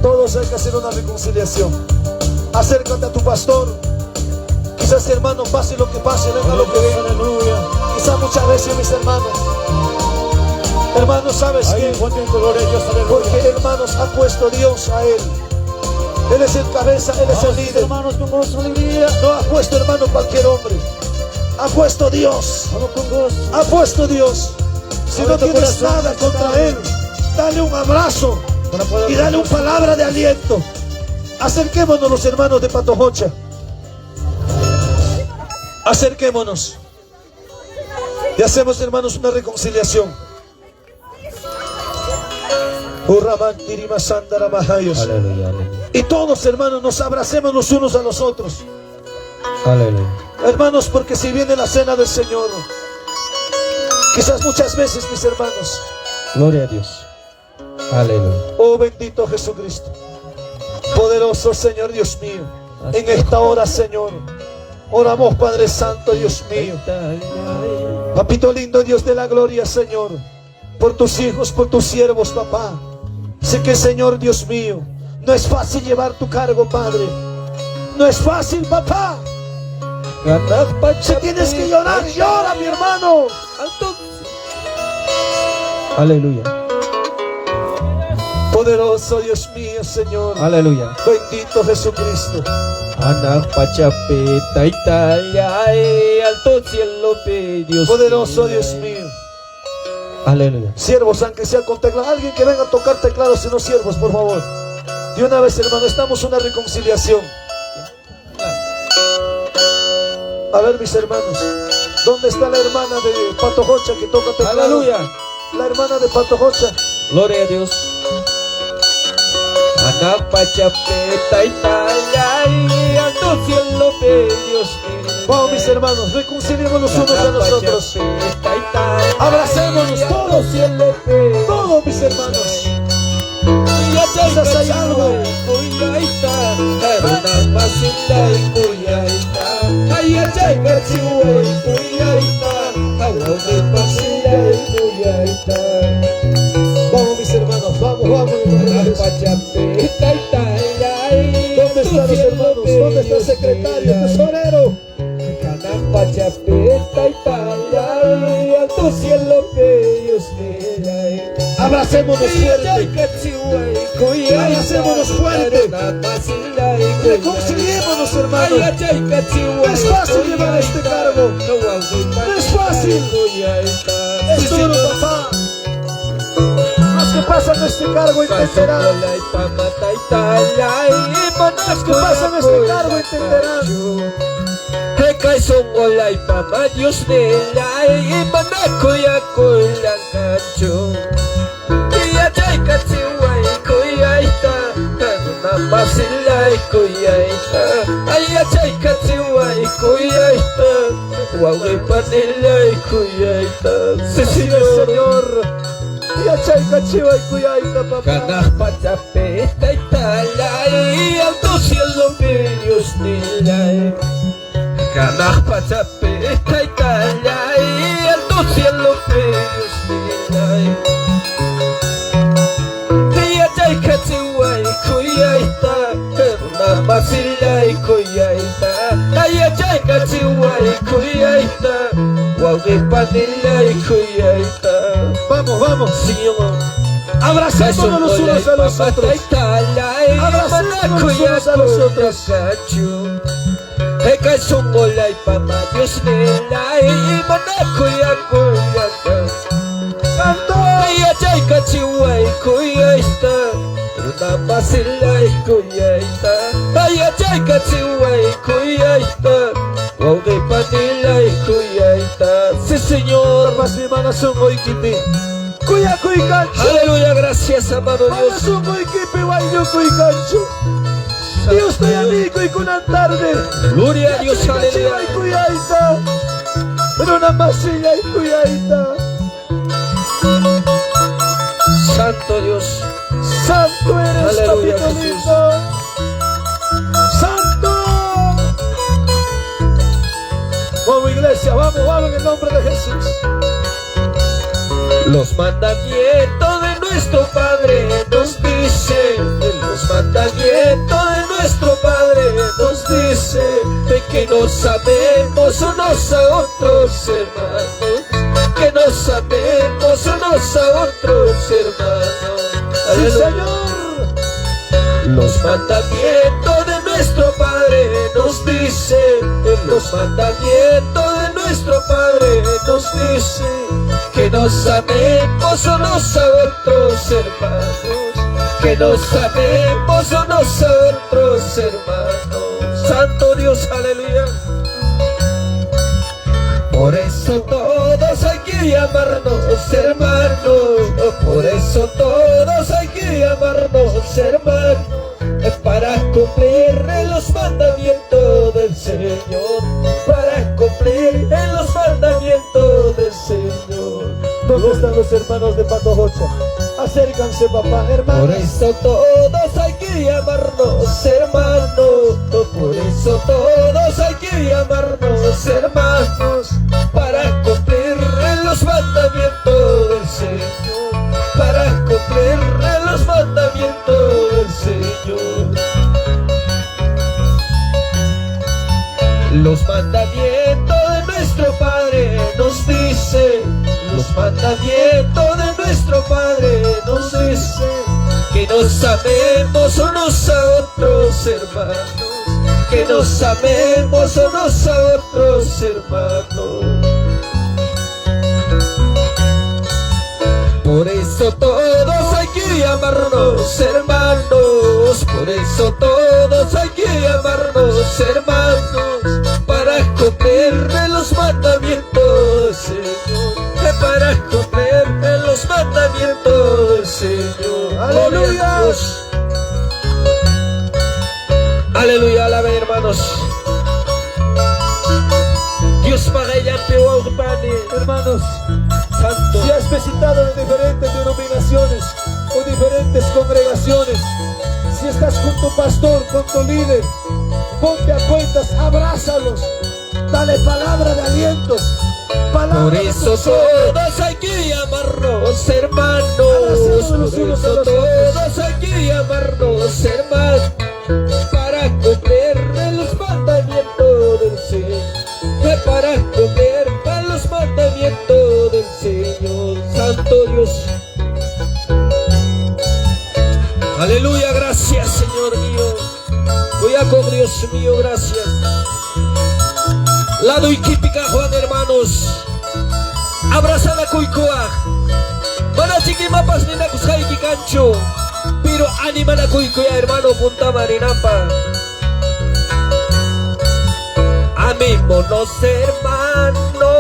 Todos hay que hacer una reconciliación. Acércate a tu pastor. Quizás, hermano, pase lo que pase, venga lo que venga. aleluya. Quizás muchas veces, mis hermanos. Hermanos, ¿sabes Ahí qué? encuentren gloria a Dios, aleluya. Porque, hermanos, ha puesto Dios a él. Él es el cabeza, él es el líder. Hermanos, con gozo, alegría. No ha puesto, hermano, cualquier hombre. Ha puesto Dios. Vamos con gozo. Ha puesto Dios. Si no tienes nada contra él, dale un abrazo y dale una palabra de aliento. Acerquémonos, los hermanos de Patojocha. Acerquémonos y hacemos, hermanos, una reconciliación. Aleluya, aleluya. Y todos, hermanos, nos abracemos los unos a los otros. Aleluya. Hermanos, porque si viene la cena del Señor, quizás muchas veces, mis hermanos, Gloria a Dios. Aleluya. oh bendito Jesucristo, poderoso Señor Dios mío, en esta hora, Señor, oramos, Padre Santo, Dios mío, Papito lindo, Dios de la gloria, Señor, por tus hijos, por tus siervos, papá. Sé que, Señor Dios mío, No es fácil llevar tu cargo, Padre. No es fácil, papá. Si tienes que llorar, llora, mi hermano. Aleluya. Poderoso Dios mío, Señor. Aleluya. Bendito Jesucristo. Anak pacape taitaya alto cielo pe Dios. Poderoso Dios mío. Aleluya. Siervos, aunque sea con teclado. Alguien que venga a tocar teclados, si no siervos, por favor. De una vez, hermano, estamos en una reconciliación. A ver, mis hermanos, ¿dónde está la hermana de Patojocha que toca teclado? Aleluya. La hermana de Patojocha. Gloria a Dios. Anak pacape taitaya alto cielo pe Dios. Vamos, mis hermanos, reconciliémonos unos a nosotros. Abracémonos todos, todos, mis hermanos. Quizás hay algo. Vamos, mis hermanos, vamos, vamos. ¿Dónde están los hermanos? ¿Dónde está el secretario, el tesorero? Abracémonos fuerte. Abracémonos fuerte. Reconciliémonos, hermano. No es fácil llevar este cargo. No es fácil. Es duro, papá. Los que pasan este cargo entenderán. Los que pasan este cargo entenderán. Kay songolay pama Diyos nila Imanako kulang kancho Iya jay katsiway kuya ita Kano nama silay kuya ita Iya jay katsiway kuya ita Waway panilay kuya ita Sí, Señor. Iya jay katsiway kuya ita, papá. Kanah pacape talay Alto cielo mi Diyos nila Kanah pacape talay Alto cielo mi Diyos nila Iya jay katsiway kuya ita Kano masilay kuya ita Iya jay katsiway kuya ita Waway panilay kuya ita Vamos, vamos. Señor Abracémonos los unos a los otros. Abracémonos los unos a los otros. Eka songolay pama Diyos nila Imanakuya kuya Santo. Iya jay katsiway kuya ita Runama silay kuya ita Iya jay katsiway kuya ita Waway panilay kuya ita Sí, Señor. Paz mi mana sungo ikipi. Kuya kuy kancho. Aleluya, gracias, amado Mana Dios. sungo ikipi wayo kuy kancho. Dios te amigo y con tarde. Gloria a Dios, aleluya. Ay kuyaita. Pero una masilla y kuyaita. Santo Dios. Santo eres, Aleluya, papito Jesús. lindo. Santo. Vamos, iglesia, vamos, vamos en el nombre de Jesús. Los mandamientos de nuestro Padre nos dicen, los mandamientos de nuestro Padre nos dicen de que nos amemos unos a otros, hermanos, que nos amemos unos a otros, hermanos. Sí, Aleluya. Señor. Los mandamientos de nuestro Padre nos dicen, los mandamientos de nuestro Padre nos dicen que nos amemos unos a otros, hermanos, que nos amemos unos a otros, hermanos. Santo Dios, aleluya. Por eso todos hay que llamarnos hermanos, por eso todos hay que llamarnos hermanos, para cumplir en los mandamientos del Señor, para cumplir en los mandamientos del Señor. ¿Dónde están los hermanos de Patojocha? Acércanse, papá, hermanos. Por eso todos hay que llamarnos hermanos, por eso todos hay que llamarnos hermanos, para cumplir en los mandamientos del Señor, para cumplir en los mandamientos del Señor. Los mandamientos de nuestro Padre nos dice, los mandamientos de nuestro Padre nos dice que nos amemos unos a otros, hermanos, que nos amemos unos a otros, hermanos. Por eso todos hay que llamarnos hermanos, por eso todos hay que llamarnos hermanos, para comer los mandamientos, Señor, para comer los mandamientos, Señor. Aleluya. Aleluya, alaben, hermanos. Dios paga ya peor, Hermanos, santo. si has visitado en diferentes denominaciones o diferentes congregaciones, si estás con tu pastor, con tu líder, ponte a cuentas, abrázalos, dale palabra de aliento, palabra Por de eso consuelo. todos hay que llamarnos hermanos, Abracemos por los unos a eso los otros. todos hay que llamarnos hermanos, para comer los mandamientos del Señor, para comer los mandamientos del Señor, Santo Dios. Aleluya, gracias, Señor mío. Voy a con Dios mío, gracias. Lado y Kipica Juan, hermanos. Abrazada Kuikoa. Mana chiquimapas ni na kuskai kikancho. Pero anima na Kuikoya, hermano, punta marinampa. Amémonos, hermano,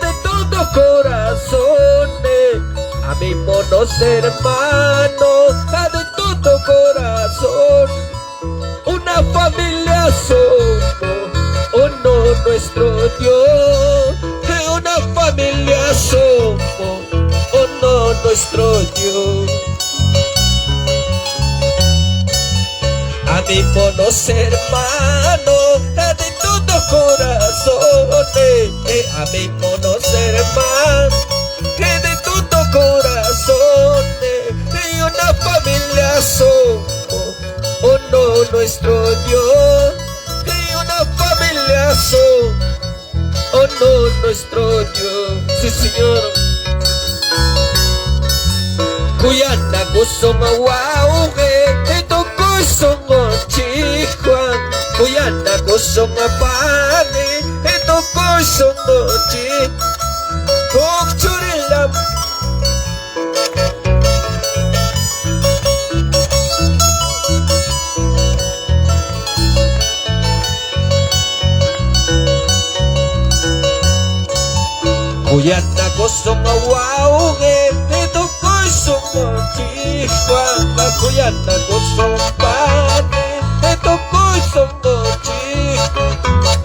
de todo corazón. Amémonos, hermano, de todo corazón. Una familia somos, oh no, nuestro Dios. Una familia somos, oh no, nuestro Dios. Amémonos, hermano, de todo corazón. Amémonos, hermano, de todo corazón. Y una familia somos, oh no, nuestro Dios. Y una familia somos, oh no, nuestro Dios. Sí, Señor. Kuyana kusoma wauge, eto kusoma chihuan. Kuyana kusoma pane, eto kusoma chi. Kokchurilam. Kuyana kusoma wauge, eto kusoma chihuan. Kuyana kusoma pane, eto kusoma chi.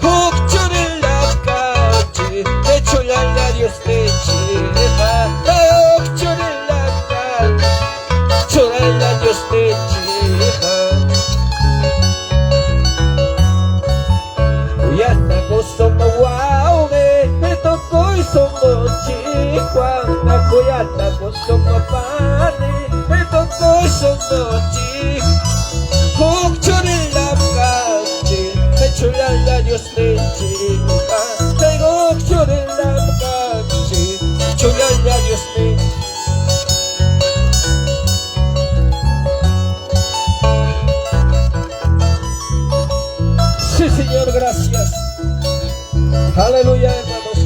Kokchurilam kachi, echulala Dios te chiha. Kokchurilam kachi, chulala Dios te chiha. Kuyana kusoma wauge, eto kusoma chihuan. Kuyana kusoma pane, eto kusoma chi. Kokchurilam kachi, echulala Dios te chiha. Kokchurilam kachi, echulala Dios te. Sí, Señor, gracias. Aleluya, hermanos.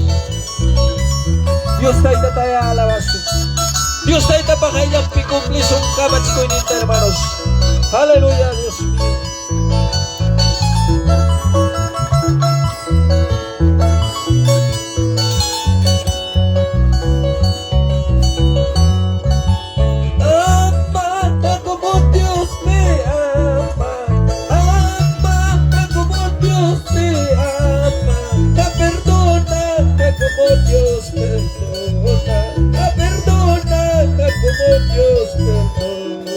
Dios taita taya alabasu. Dios taita pagayang pikumplis un kamachiko ininta, hermanos. Aleluya, Dios mío. Ama como Dios me ama. Ama como Dios me ama. Perdona como Dios perdona. Perdona como Dios perdona.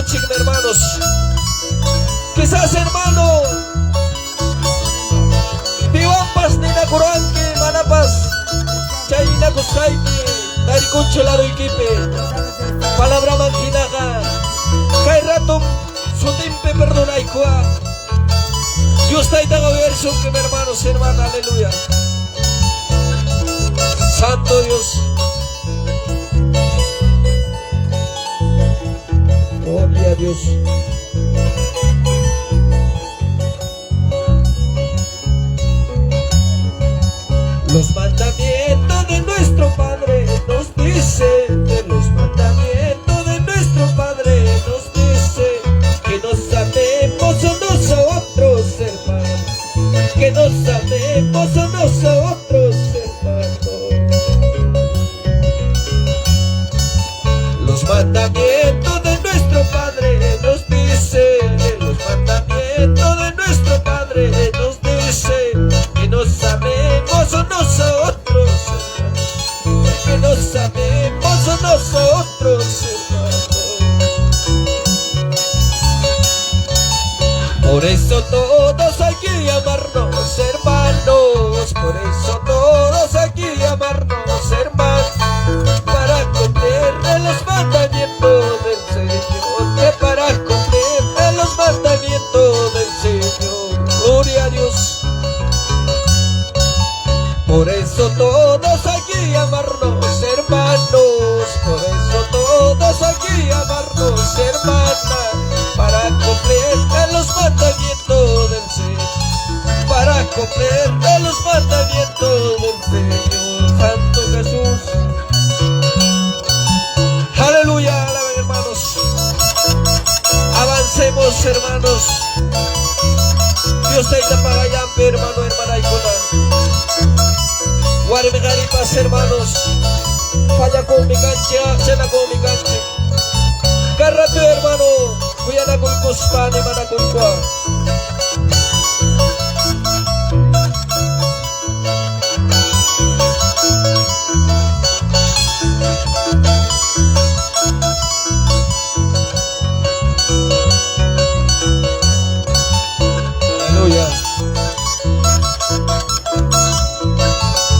escuchen, hermanos. Quizás, hermano, Piwampas ni na kuranke, manapas, Chayina kuskaiki, Tarikucho laro ikipe, palabra manginaka, kay ratom, sutimpe perdonay kuha. Dios tayo versión que mi hermanos, hermana, aleluya. Santo Dios. Gloria a Dios. Los mandamientos de nuestro Padre nos dice, de los mandamientos de nuestro Padre nos dice que nos amemos unos a otros, hermanos, que nos amemos unos a otros, hermanos. Los mandamientos de nuestro Padre nos dice, los mandamientos de nuestro Padre nos dice que nos amemos unos a otros, hermanos, que nos amemos unos a otros, hermanos. Por eso todos hay que amarnos, hermanos, por eso todos hay que amarnos, hermanos, para cumplir los mandamientos del Señor, que para cumplir los mandamientos del Señor. Gloria a Dios. Por eso todos hay que amarnos, hermanos, por eso todos hay que amarnos, hermana, para cumplir los mandamientos del Señor, para cumplir los mandamientos del Señor. Santo Jesús. Aleluya, alaben, hermanos. Avancemos, hermanos. Dios te para allá, hermano, hermana y cona. Guarmegaripas, hermanos. Falla con mi cancha, cena con mi cancha. Carrate, hermano. Cuyana con cospane, mana con cua. Aleluya.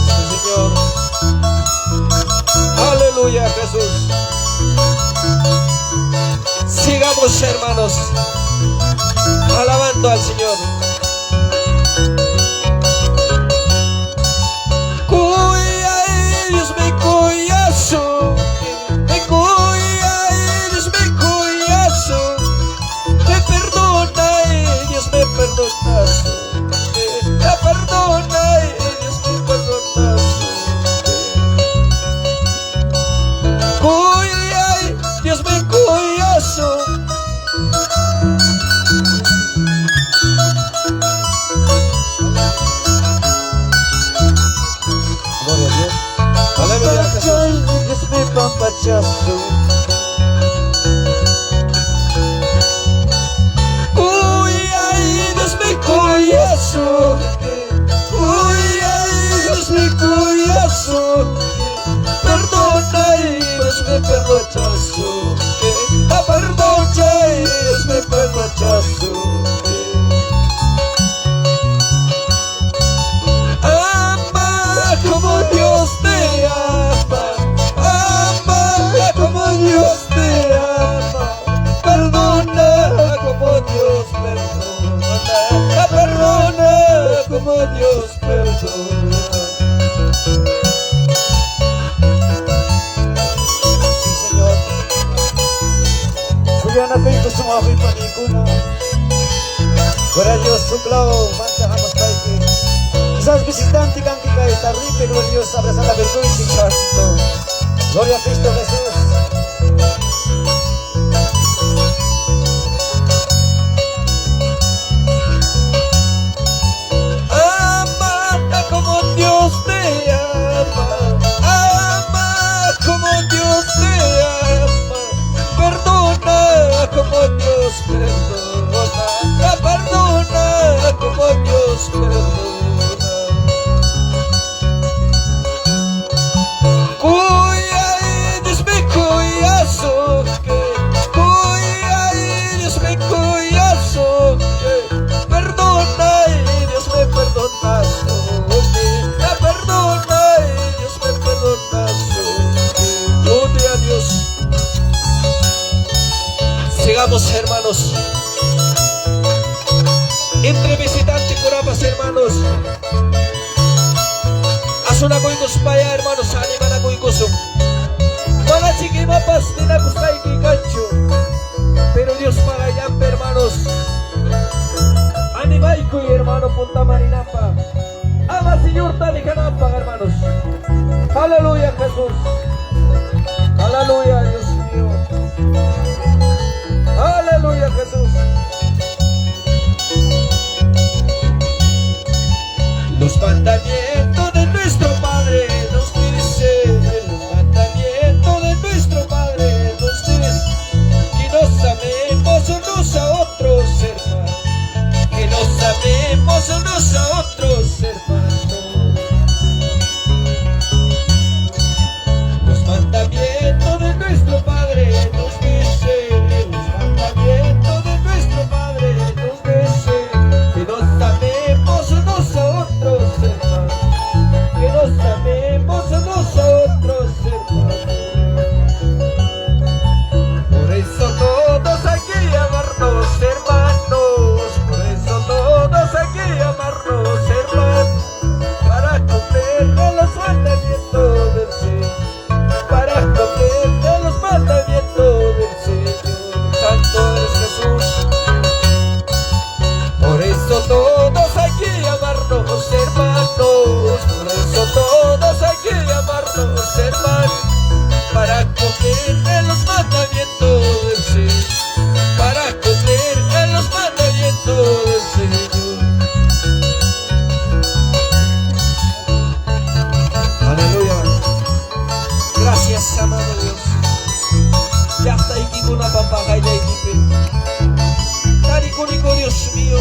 Sí, Señor. Aleluya, Jesús. Sigamos, hermanos, alabando al Señor. Cuya ellos me cuyazo, me cuya ellos me cuyazo, me perdona ellos me perdonazo, me perdona ellos me perdonazo. Cuya Dios me cuyazo. Gloria a Dios. Aleluya, Jesús. Dios me pampachazo. Uy, ay, Dios me cuyazo. Uy, ay, Dios me cuyazo. Perdona y Dios me perdonazo. Perdona y Dios me perdonazo. Como Dios te ama, ama como Dios te ama, perdona como Dios perdona, perdona como Dios perdona. Sí, Señor. Kuyana kayo gusto mo ako'y panikuna. Para Dios suklaw, mantahamos tayo. Quizás visitante kang kikay taripe, gloria a Dios, abrazan la virtud y sin santo. Gloria a Cristo Jesús. Ama como Dios te ama, ama como Dios te ama, perdona como Dios perdona, perdona como Dios perdona. Cuya Dios me entre visitantes curabas, hermanos. Asuna kuikos paya, hermanos, animana kuikoso. Para chiquimapas, tina kuskai kikancho. Pero Dios paga ya, hermanos. Animaiku, hermano, punta marinapa. Ama Señor, tali canapa, hermanos. Aleluya, Jesús. Aleluya, Dios mío. Aleluya, Jesús. Los mandamientos de nuestro Padre nos dice, los mandamientos de nuestro Padre nos dice, que nos amemos unos a otros, hermanos, que nos amemos unos a otros, hermanos. Los mandamientos de nuestro Padre nos dice, los mandamientos de nuestro Padre nos dice, que nos amemos unos a otros, hermanos, que nos amemos unos a otros, hermanos. Por eso todos aquí amarnos, hermanos, por eso todos aquí amarnos, hermanos, para cumplir los mandamientos del Señor, para cumplir los mandamientos del Señor. Santo eres Jesús. Por eso todos aquí amarnos, hermanos, por eso todos aquí amarnos, hermanos, para cumplir los mandamientos del Señor, para cumplir los mandamientos del Señor. Aleluya. Gracias, amado Dios. Ya está aquí con la papá, ya está aquí. Único Dios mío,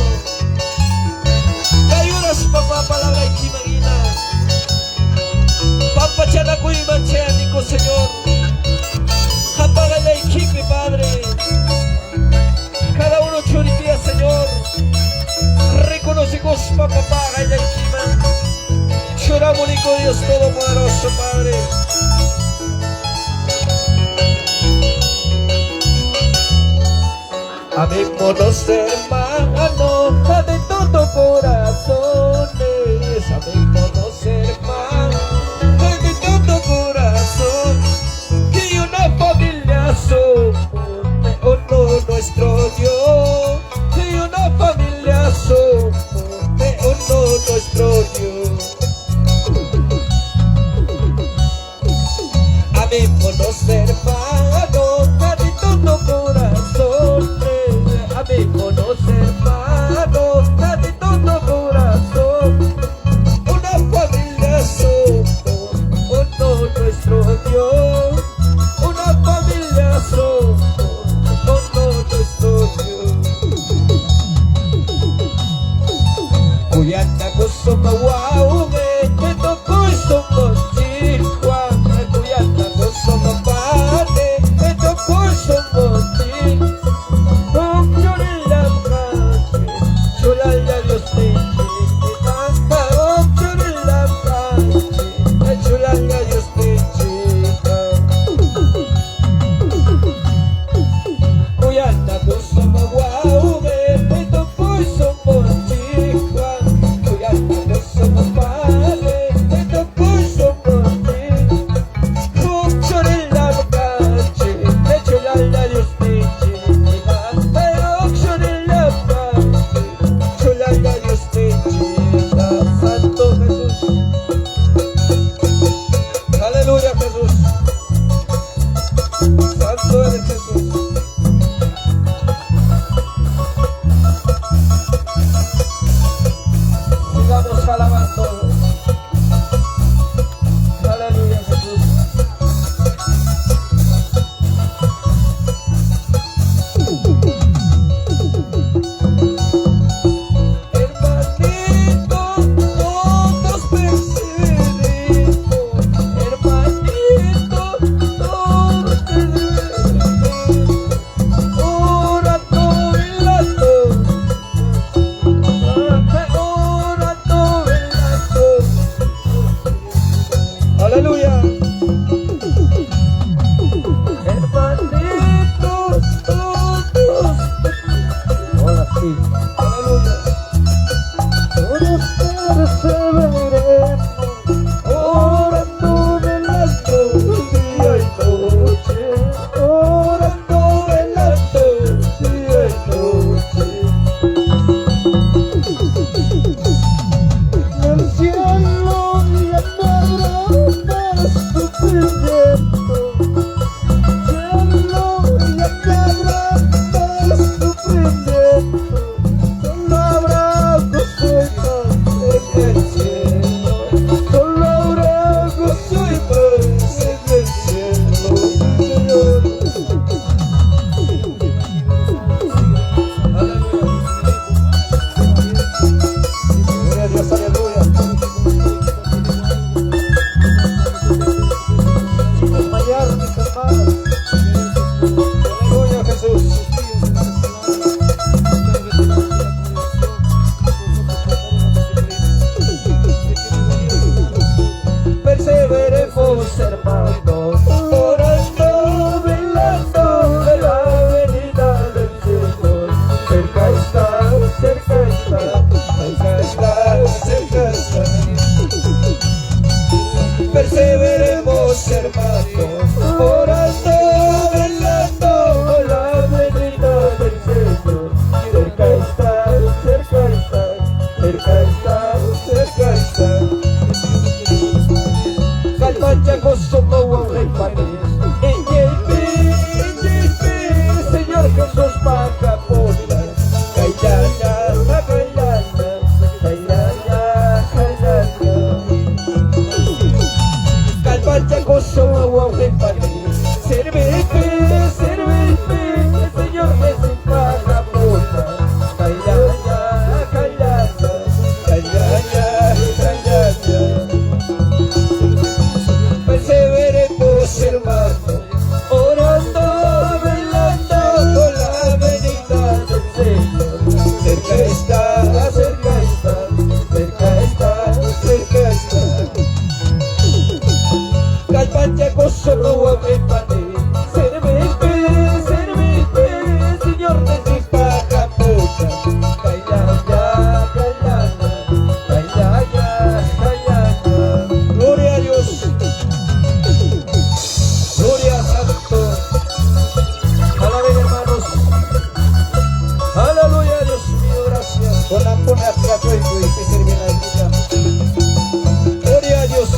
ayudas papá palabra y chimagina, papá chanaco y mancheanico, Señor, apaga la equipe, Padre, cada uno choripía, Señor, reconoce que papá paga la equipe, choramos único Dios todopoderoso, Padre. Amémonos, hermanos, de todo corazones. Amémonos, hermanos, de todo corazón. Que una familia somos, de honor nuestro Dios. Que una familia somos, de honor nuestro Dios. Amémonos, hermanos, de todo corazón. Amémonos, hermanos, de todo corazón. Una familia somos, honor nuestro Dios. Una familia somos, honor nuestro Dios. Cuyana kusuma waume, que tocó somos Chihuahua. Cuyana kusuma pate, que tocó somos Chihuahua. Dios te cerca está, cerca está. Calmacha gozo no repares. Señor Jesús paga posta. Caillana, caillana, caillana, caillana. Calmacha gozo no repares. Servete, servete, Señor Jesús paga posta. Caillana, caillana, caillana, caillana. Perseveremos, hermano, orando, velando con la venida del Señor. Cerca está, cerca está, cerca está, cerca está. Calpacha gozo no avepane. Servete, servete, Señor Jesús paga posta. Caillana, caillana, caillana, caillana. Gloria a Dios. Gloria a Santo. Alaben, hermanos. Aleluya, Dios mío, gracias. Con la pona y que sirve la vida. Gloria a Dios.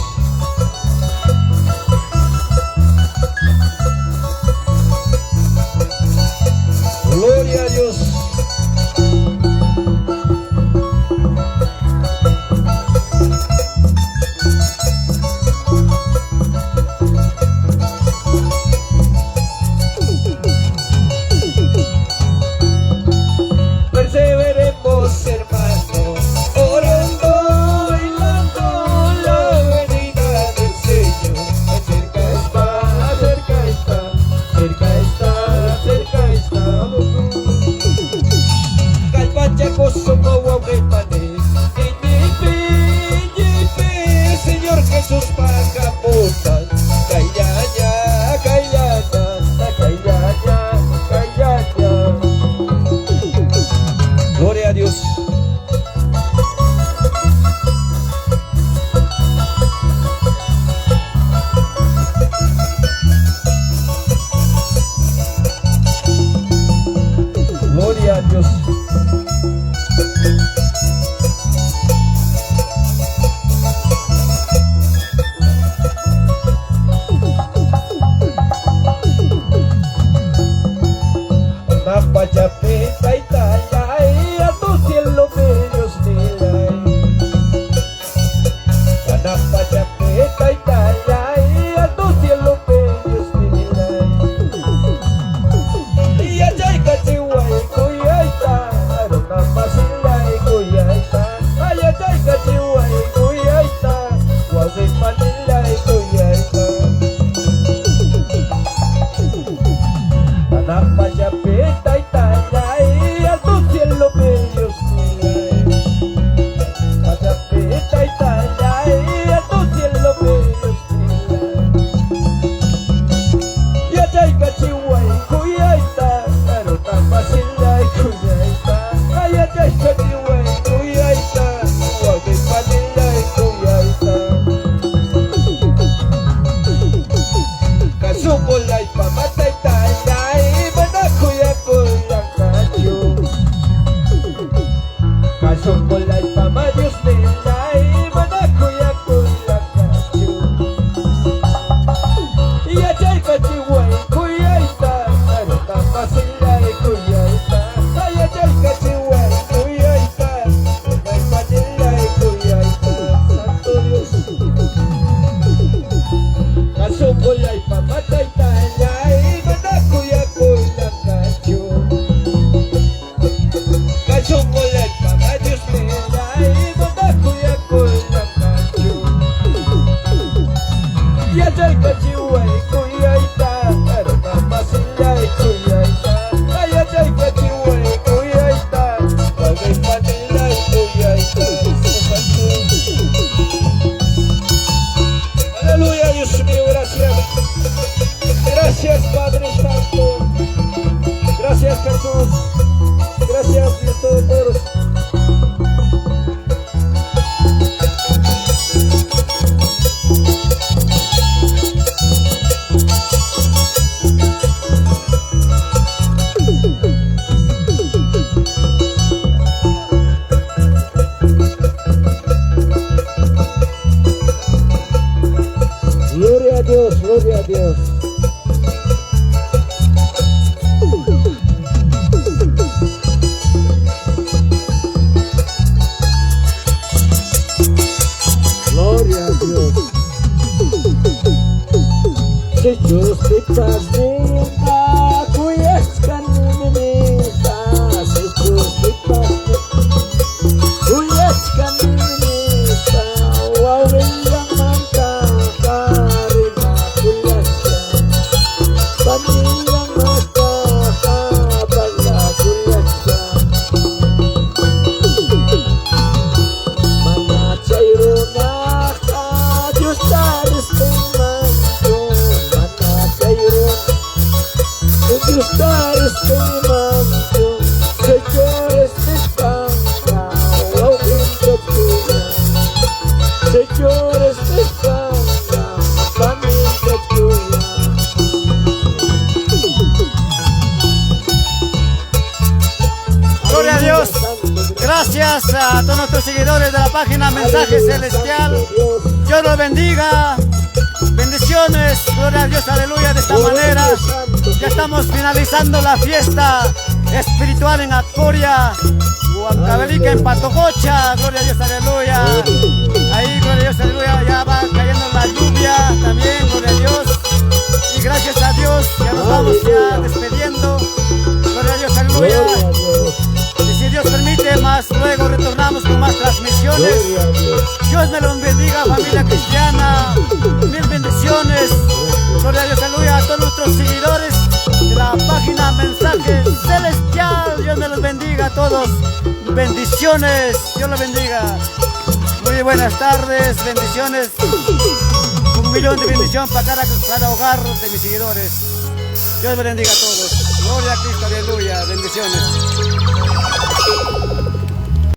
Gloria a Dios. Perseveremos, hermano, orando, bailando la venida del Señor. Cerca está, cerca está, cerca está, cerca está. Calpacha gozo no abrepane. Señor Jesús paga posta. Caillana, caillana, caillana, caillana. Gloria a Dios. Gloria a Dios. Napachapeta y talla, a tu cielo bellos nilay. Napachapeta y talla, a tu cielo bellos nilay. Y allá hay cachihuay, cuyaita, arona masilay, cuyaita. Allá hay cachihuay, cuyaita, guaguay manilay, cuyaita. Napachapeta y talla, a tu cielo bellos nilay. Napachapeta y talla, a tu cielo bellos nilay. Y allá hay cachihuay, cuyaita, arona masilay, cuyaita. Allá hay cachihuay, cuyaita, guaguay manilay, cuyaita. Kasumulay pamatay tayay, manakuya kuya kayo. Kasumulay pamayos nilay, manakuya kuya kayo. Iyachay kachiway kuya ita, arota masilay kuya ita. Ayachay kachiway kuya ita, arota masilay kuya ita. Santo Dios. Kasumulay pamatay tayay, manakuya kuya kayo. Kasumulay pamayos nilay, manakuya Sejus pipas nita, kuyaskan nita. Sejus pipas kuyaskan nita. Wawin yang mangka karima kuyaskan. Bani yang mangka kabala kuyaskan. Mana cairuna Dios taris temanku. Mana cairun Dios taris temanku. Sejores despanga Wow pintot kuya. Sejores despanga Pamintot kuya. Gloria a Dios. Gracias a todos nuestros seguidores de la página Mensaje Celestial. Dios los bendiga. Bendiciones. Gloria a Dios. Aleluya. De esta manera ya estamos finalizando la fiesta espiritual en Acoria, Huancavelica, en Patococha. Gloria a Dios. Aleluya. Ahí, gloria a Dios. Aleluya. Ya va cayendo la lluvia también. Gloria a Dios. Y gracias a Dios ya nos vamos ya despidiendo. Gloria a Dios. Aleluya. Y si Dios permite, más luego retornamos con más transmisiones. Dios me los bendiga, familia cristiana. Mil bendiciones. Gloria a Dios, aleluya. A todos nuestros seguidores de la página Mensaje Celestial. Dios me los bendiga a todos. Bendiciones. Dios los bendiga. Muy buenas tardes. Bendiciones. 1.000.000 de bendición para cada hogar de mis seguidores. Dios me bendiga a todos. Gloria a Cristo, aleluya. Bendiciones.